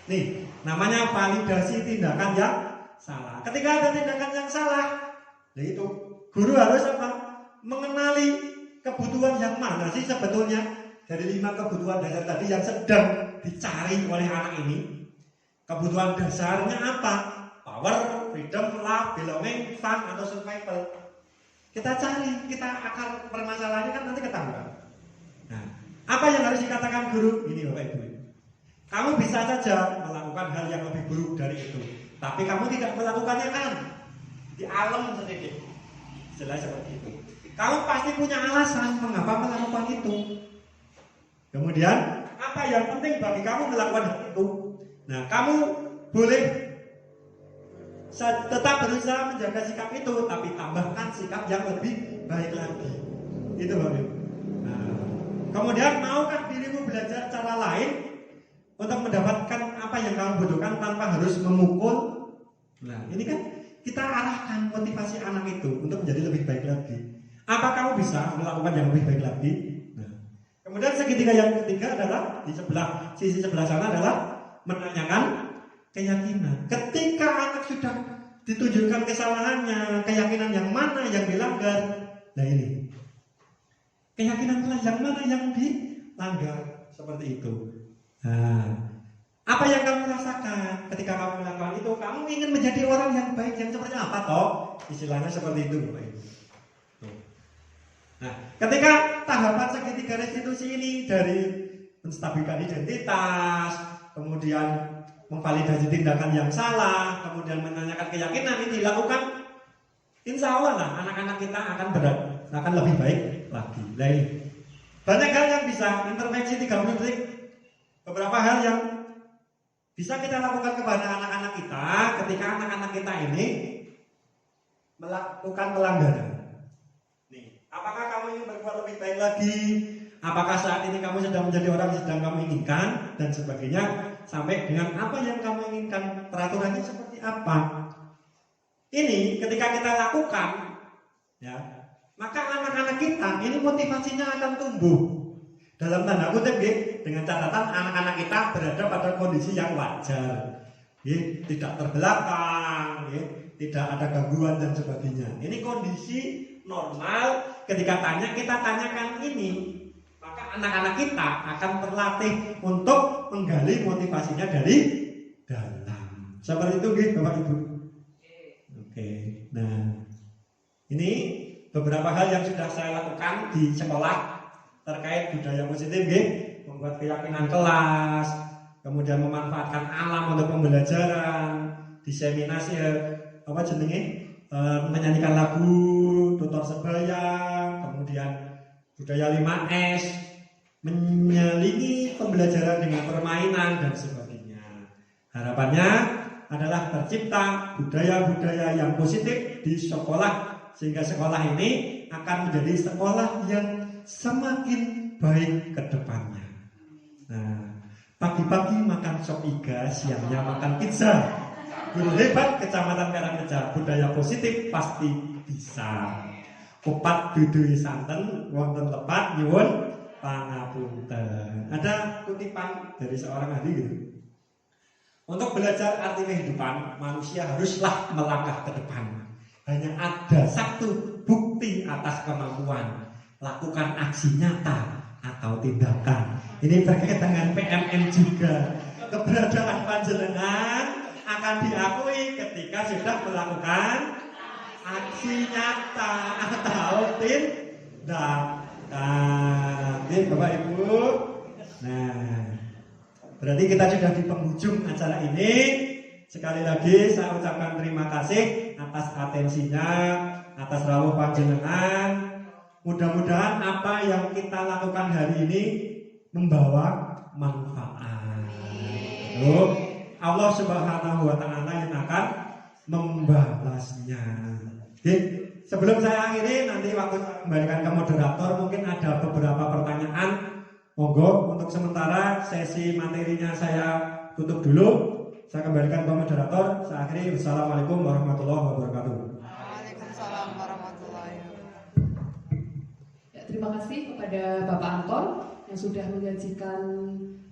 nih, namanya validasi tindakan yang salah. Ketika ada tindakan yang salah, yaitu guru harus apa? Mengenali kebutuhan yang mana sih sebetulnya dari 5 kebutuhan dasar tadi yang sedang dicari oleh anak ini. Kebutuhan dasarnya apa? Power, freedom, love, belonging, fun, atau survival. Kita cari, kita akar permasalahannya kan nanti ketahuan. Nah, apa yang harus dikatakan guru? Ini Bapak Ibu. Kamu bisa saja melakukan hal yang lebih buruk dari itu, tapi kamu tidak melakukannya kan? Di alam sedikit. Jelas seperti itu. Kamu pasti punya alasan mengapa melakukan itu. Kemudian, apa yang penting bagi kamu melakukan hal itu? Nah, kamu boleh tetap berusaha menjaga sikap itu, tapi tambahkan sikap yang lebih baik lagi. Itu Bapak. Nah, kemudian maukah dirimu belajar cara lain untuk mendapatkan apa yang kamu butuhkan tanpa harus memukul? Nah, ini kan kita arahkan motivasi anak itu untuk menjadi lebih baik lagi. Apa kamu bisa melakukan yang lebih baik lagi? Nah, kemudian segitiga yang ketiga adalah di sisi sebelah sana adalah menanyakan keyakinan. Ketika anak sudah ditunjukkan kesalahannya, keyakinan yang mana yang dilanggar, nah ini keyakinan yang mana yang dilanggar, seperti itu. Nah, apa yang kamu rasakan ketika kamu melakukan itu? Kamu ingin menjadi orang yang baik yang seperti apa toh? Istilahnya seperti itu, Bapak Ibu. Nah, ketika tahapan segitiga restitusi ini dari menstabilkan identitas, kemudian memvalidasi tindakan yang salah, kemudian menanyakan keyakinan ini dilakukan, insya Allah lah anak-anak kita akan lebih baik lagi. Lain banyak hal yang bisa intervensi 30 detik. Beberapa hal yang bisa kita lakukan kepada anak-anak kita ketika anak-anak kita ini melakukan pelanggaran. Nih, apakah kamu ingin berbuat lebih baik lagi? Apakah saat ini kamu sedang menjadi orang yang sedang kamu inginkan dan sebagainya, sampai dengan apa yang kamu inginkan, peraturannya seperti apa? Ini ketika kita lakukan, ya, maka anak-anak kita ini motivasinya akan tumbuh. Dalam tanda kutip, dengan catatan anak-anak kita berada pada kondisi yang wajar. tidak terbelakang, tidak ada gangguan dan sebagainya. Ini kondisi normal. Ketika kita tanyakan ini, maka anak-anak kita akan terlatih untuk menggali motivasinya dari dalam. Seperti itu, Bapak Ibu. Oke. Nah, ini beberapa hal yang sudah saya lakukan di sekolah terkait budaya positif, membuat keyakinan kelas, kemudian memanfaatkan alam untuk pembelajaran, diseminasi menyanyikan lagu, tutor sebaya, kemudian budaya 5S, menyelingi pembelajaran dengan permainan dan sebagainya. Harapannya adalah tercipta budaya-budaya yang positif di sekolah, sehingga sekolah ini akan menjadi sekolah yang semakin baik ke depannya. Nah, pagi-pagi makan sop iga, siangnya makan pizza. Guru hebat Kecamatan Karangreja, budaya positif pasti bisa. Kupat dudui santen, wonten lepat nyuwun pangapunten. Ada kutipan dari seorang ahli gitu. Untuk belajar arti kehidupan, manusia haruslah melangkah ke depan. Hanya ada satu bukti atas kemampuan, lakukan aksi nyata atau tindakan. Ini terkait dengan PMM juga. Keberadaan panjenengan akan diakui ketika sudah melakukan aksi nyata atau tindakan. Ini Bapak Ibu. Nah, berarti kita sudah di penghujung acara ini. Sekali lagi saya ucapkan terima kasih atas atensinya, atas rawuh panjenengan. Mudah-mudahan apa yang kita lakukan hari ini membawa manfaat. Allah Subhanahu wa Ta'ala yang akan membalasnya. Oke, sebelum saya akhiri, nanti waktu saya kembalikan ke moderator, mungkin ada beberapa pertanyaan. Monggo, untuk sementara sesi materinya saya tutup dulu. Saya kembalikan ke moderator. Saya akhiri. Wassalamualaikum warahmatullahi wabarakatuh. Waalaikumsalam warahmatullahi wabarakatuh. Ya, terima kasih kepada Bapak Anton yang sudah menyajikan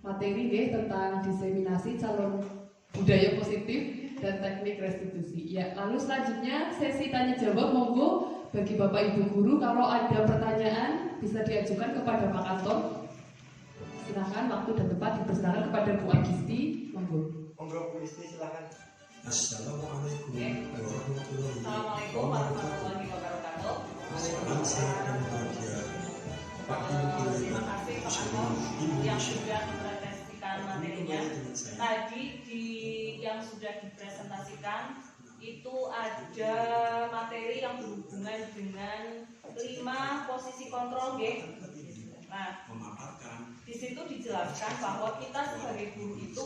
materi tentang diseminasi calon budaya positif dan teknik restitusi. Ya, lalu selanjutnya sesi tanya jawab. Monggo bagi Bapak Ibu guru, kalau ada pertanyaan bisa diajukan kepada Pak Anton. Silakan, waktu dan tempat dipersilakan kepada Bu Agisti. Monggo. Monggo Bu Isti, silakan. Assalamualaikum warahmatullahi wabarakatuh. Terima kasih Pak Anton yang sudah mempresentasikan materinya. Tadi yang sudah dipresentasikan itu ada materi yang berhubungan dengan 5 posisi kontrol, Nah, di situ dijelaskan bahwa kita sebagai guru itu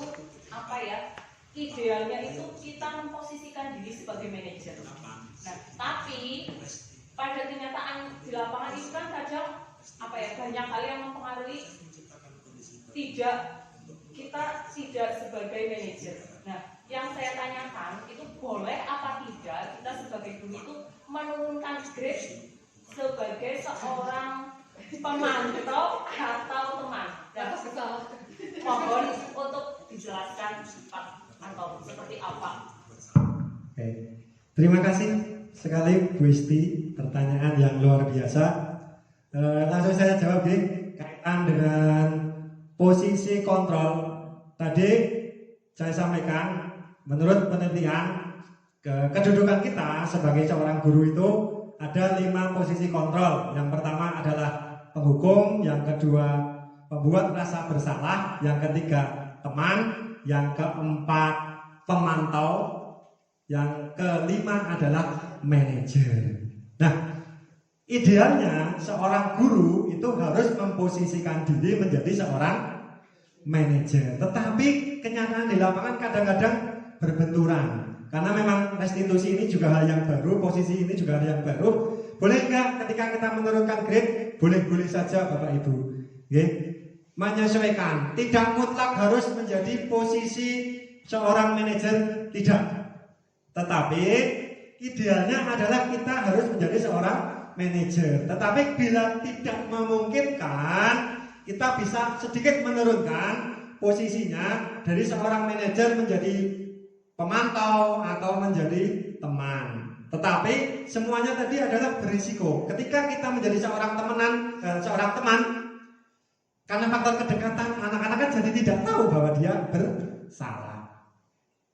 idealnya itu kita memposisikan diri sebagai manajer. Nah, tapi pada kenyataan di lapangan itu kan kadang banyak hal yang mempengaruhi kita tidak sebagai manajer. Nah, yang saya tanyakan itu boleh apa tidak kita sebagai guru itu menurunkan grade sebagai seorang pemantau atau teman. Dan mohon untuk dijelaskan Pak Anton seperti apa. Oke. Terima kasih sekali Bu Isti, pertanyaan yang luar biasa. Langsung saya jawab kaitan dengan posisi kontrol. Tadi saya sampaikan menurut penelitian kedudukan kita sebagai seorang guru itu ada 5 posisi kontrol. Yang pertama adalah penghukum, yang kedua pembuat rasa bersalah, yang ketiga teman, yang keempat pemantau, yang kelima adalah manajer. Nah, idealnya seorang guru itu harus memposisikan diri menjadi seorang manajer. Tetapi kenyataan di lapangan kadang-kadang berbenturan. Karena memang restitusi ini juga hal yang baru, posisi ini juga hal yang baru. Boleh nggak ketika kita menurunkan grade? Boleh-boleh saja Bapak Ibu. Menyesuaikan. Tidak mutlak harus menjadi posisi seorang manajer, tidak. Tetapi idealnya adalah kita harus menjadi seorang manajer. Tetapi bila tidak memungkinkan, kita bisa sedikit menurunkan posisinya dari seorang manajer menjadi pemantau atau menjadi teman. Tetapi semuanya tadi adalah berisiko. Ketika kita menjadi seorang teman, karena faktor kedekatan, anak-anak kan jadi tidak tahu bahwa dia bersalah.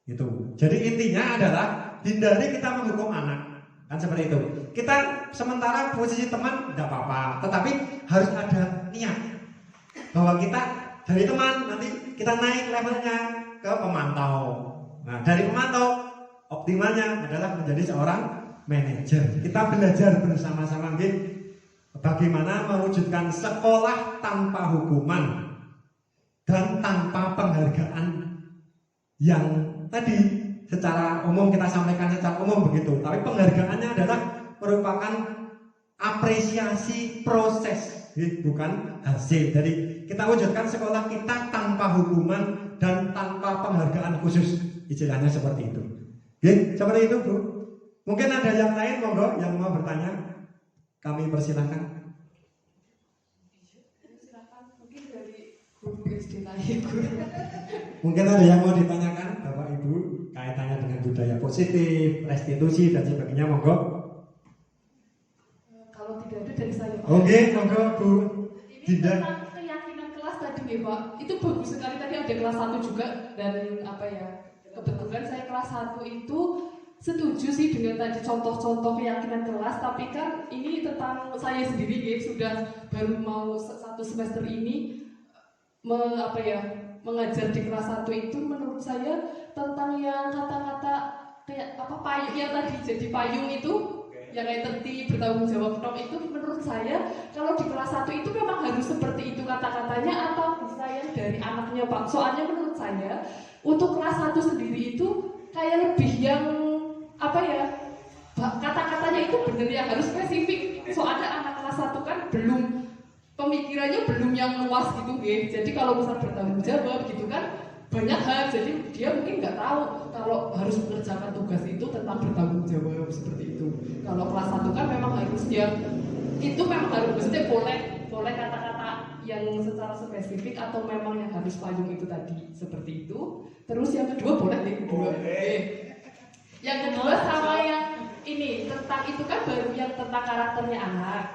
Itu. Jadi intinya adalah hindari kita menghukum anak. Kan seperti itu. Kita sementara posisi teman tidak apa-apa, tetapi harus ada niat bahwa kita dari teman nanti kita naik levelnya ke pemantau. Nah, dari pemantau optimalnya adalah menjadi seorang manajer. Kita belajar bersama-sama bagaimana mewujudkan sekolah tanpa hukuman dan tanpa penghargaan yang tadi secara umum kita sampaikan secara umum begitu. Tapi penghargaannya adalah merupakan apresiasi proses, bukan hasil. Jadi kita wujudkan sekolah kita tanpa hukuman dan tanpa penghargaan khusus, istilahnya seperti itu. Seperti itu, Bu. Mungkin ada yang lain, monggo yang mau bertanya, kami persilahkan. Mungkin dari guru SD lagi, guru. Mungkin ada yang mau ditanyakan, Bapak Ibu, kaitannya dengan budaya positif, restitusi dan sebagainya, monggo. Kalau tidak ada dari saya, Pak. Oke, monggo Bu Dinda. Tentang keyakinan kelas tadi ya, Pak. Itu bagus sekali, tadi ada kelas 1 juga. Dan apa ya, kebetulan saya kelas 1 itu setuju sih dengan tadi contoh-contoh keyakinan kelas. Tapi kan ini tentang saya sendiri ya, sudah baru mau 1 semester ini mengajar di kelas 1 itu, menurut saya tentang yang kata-kata kayak apa, payung yang tadi jadi payung itu, yang kayak tertib, bertanggung jawab itu, menurut saya kalau di kelas 1 itu memang harus seperti itu kata-katanya, atau bisa yang dari anaknya, Pak. Soalnya menurut saya untuk kelas 1 sendiri itu kayak lebih yang kata-katanya itu benar yang harus spesifik. Soalnya anak kelas 1 kan pemikirannya belum yang luas gitu, jadi kalau misal bertanggung jawab gitu kan banyak hal, jadi dia mungkin nggak tahu kalau harus mengerjakan tugas itu tentang bertanggung jawab seperti itu. Kalau kelas 1 kan memang harusnya itu memang harus, maksudnya boleh kata-kata yang secara spesifik atau memang yang harus payung itu tadi seperti itu. Terus yang kedua boleh yang kedua. Yang kedua sama yang ini tentang itu kan baru yang tentang karakternya anak,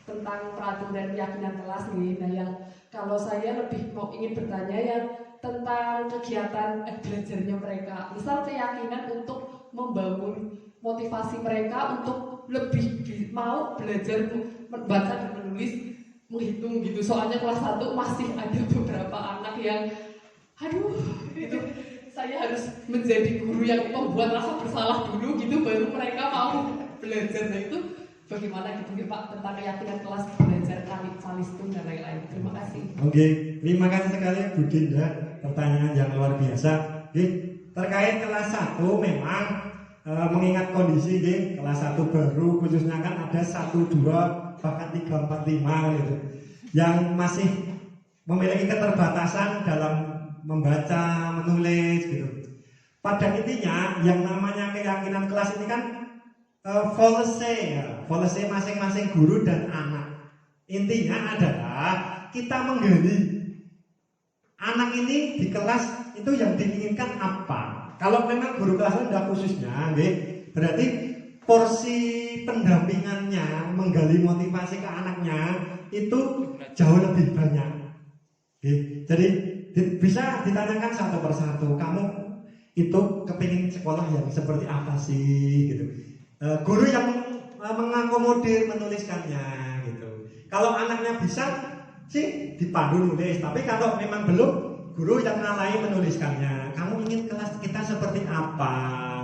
tentang peraturan keyakinan kelas nih. Nah, yang kalau saya lebih ingin bertanya yang tentang kegiatan belajarnya mereka. Misal keyakinan untuk membangun motivasi mereka untuk lebih mau belajar membaca dan menulis, menghitung gitu. Soalnya kelas 1 masih ada beberapa anak yang itu saya harus menjadi guru yang membuat rasa bersalah dulu gitu, baru mereka mau belajar. Nah, itu bagaimana gitu Pak tentang keyakinan kelas belajar kalistung dan lain-lain. Terima kasih. Oke, terima kasih sekali Bu Dinda, pertanyaan yang luar biasa. Terkait kelas 1 memang mengingat kondisi kelas 1 baru, khususnya kan ada 1, 2, bahkan 3, 4, 5 gitu, yang masih memiliki keterbatasan dalam membaca, menulis gitu. Pada intinya yang namanya keyakinan kelas ini kan policy masing-masing guru dan anak. Intinya adalah kita menggali anak ini di kelas itu yang diinginkan apa. Kalau memang guru kelas rendah khususnya, berarti porsi pendampingannya menggali motivasi ke anaknya itu jauh lebih banyak. Jadi bisa ditanyakan satu persatu, kamu itu kepingin sekolah yang seperti apa sih gitu. Guru yang mengakomodir menuliskannya gitu. Kalau anaknya bisa sih dipandu nulis, tapi kalau memang belum, guru yang ngalahi menuliskannya. Kamu ingin kelas kita seperti apa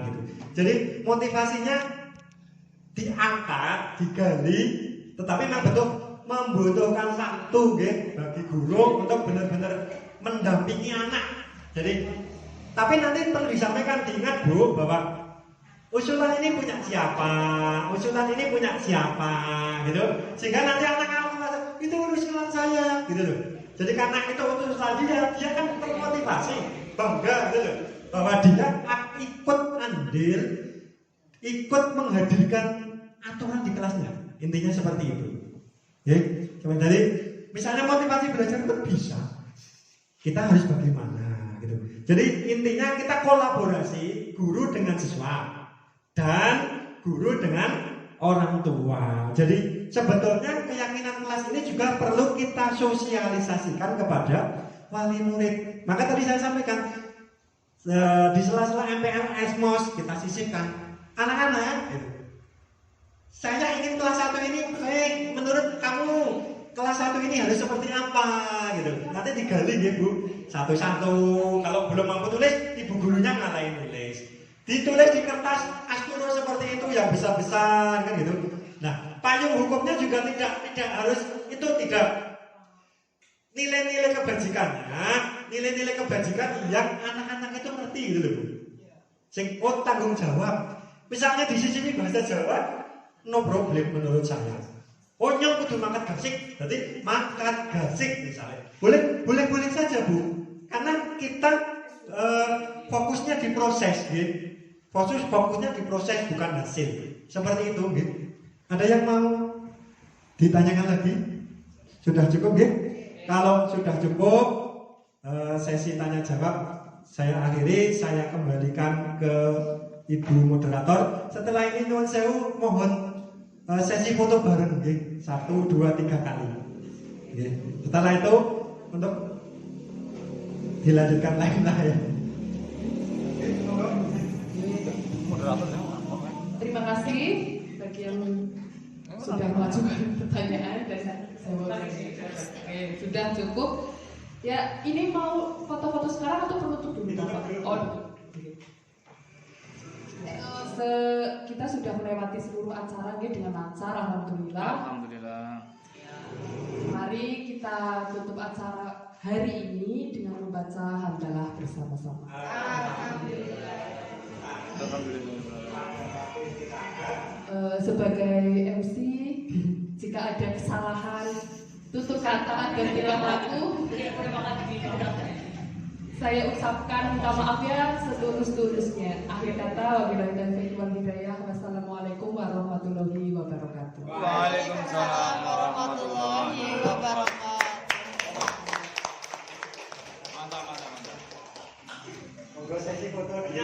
gitu. Jadi motivasinya diangkat, digali, tetapi memang betul membutuhkan waktu bagi guru untuk benar-benar mendampingi anak. Jadi tapi nanti perlu disampaikan, diingat Bu, bahwa usulan ini punya siapa, usulan ini punya siapa, gitu. Sehingga nanti anak kamu merasa itu usulan saya, gitu loh. Jadi karena itu usulan dia kan termotivasi, bangga, gitu loh, bahwa dia ikut andil, ikut menghadirkan aturan di kelasnya. Intinya seperti itu. Ya, jadi misalnya motivasi belajar itu bisa. Kita harus bagaimana, gitu. Jadi intinya kita kolaborasi guru dengan siswa dan guru dengan orang tua. Jadi sebetulnya keyakinan kelas ini juga perlu kita sosialisasikan kepada wali murid. Maka tadi saya sampaikan di sela-sela MPL Esmos kita sisipkan anak-anak gitu. Saya ingin kelas 1 ini baik, menurut kamu kelas 1 ini harus seperti apa gitu. Nanti digali ya Bu, satu-satu. Kalau belum mampu tulis, ibu gurunya ngalahin tulis. Ditulis di kertas aspuro seperti itu yang besar-besar kan gitu. Nah, payung hukumnya juga tidak harus itu, tidak nilai-nilai kebajikan yang anak-anak itu ngerti gitu loh Bu. Sing tanggung jawab. Misalnya di sini bahasa Jawa, no problem menurut saya. Nyong kudu makan gasik, berarti makan gasik misalnya. Boleh saja Bu, karena kita fokusnya di proses, gitu. Fokusnya di proses bukan hasil. Seperti itu, gitu. Ada yang mau ditanyakan lagi? Sudah cukup, gitu? Kalau sudah cukup, sesi tanya jawab saya akhiri, saya kembalikan ke Ibu moderator. Setelah ini nuwun sewu, mohon sesi foto bareng, 1, 2, 3 kali. Setelah itu untuk dilanjutkan lagi lah ya. Terima kasih bagi yang sudah mengajukan pertanyaan dan sudah cukup. Ya, ini mau foto-foto sekarang atau penutup dulu? Kita sudah melewati seluruh acara dengan lancar, alhamdulillah. Mari kita tutup acara hari ini dengan membaca hamdalah bersama-sama. Sebagai MC, jika ada kesalahan tutur kata agar tidak laku, saya ucapkan minta maaf ya setulus-tulusnya. Akhir kata, wabillahi taufiq wal hidayah. Wassalamualaikum warahmatullahi wabarakatuh. Waalaikumsalam warahmatullahi wabarakatuh. Mantap. Monggo sesi foto di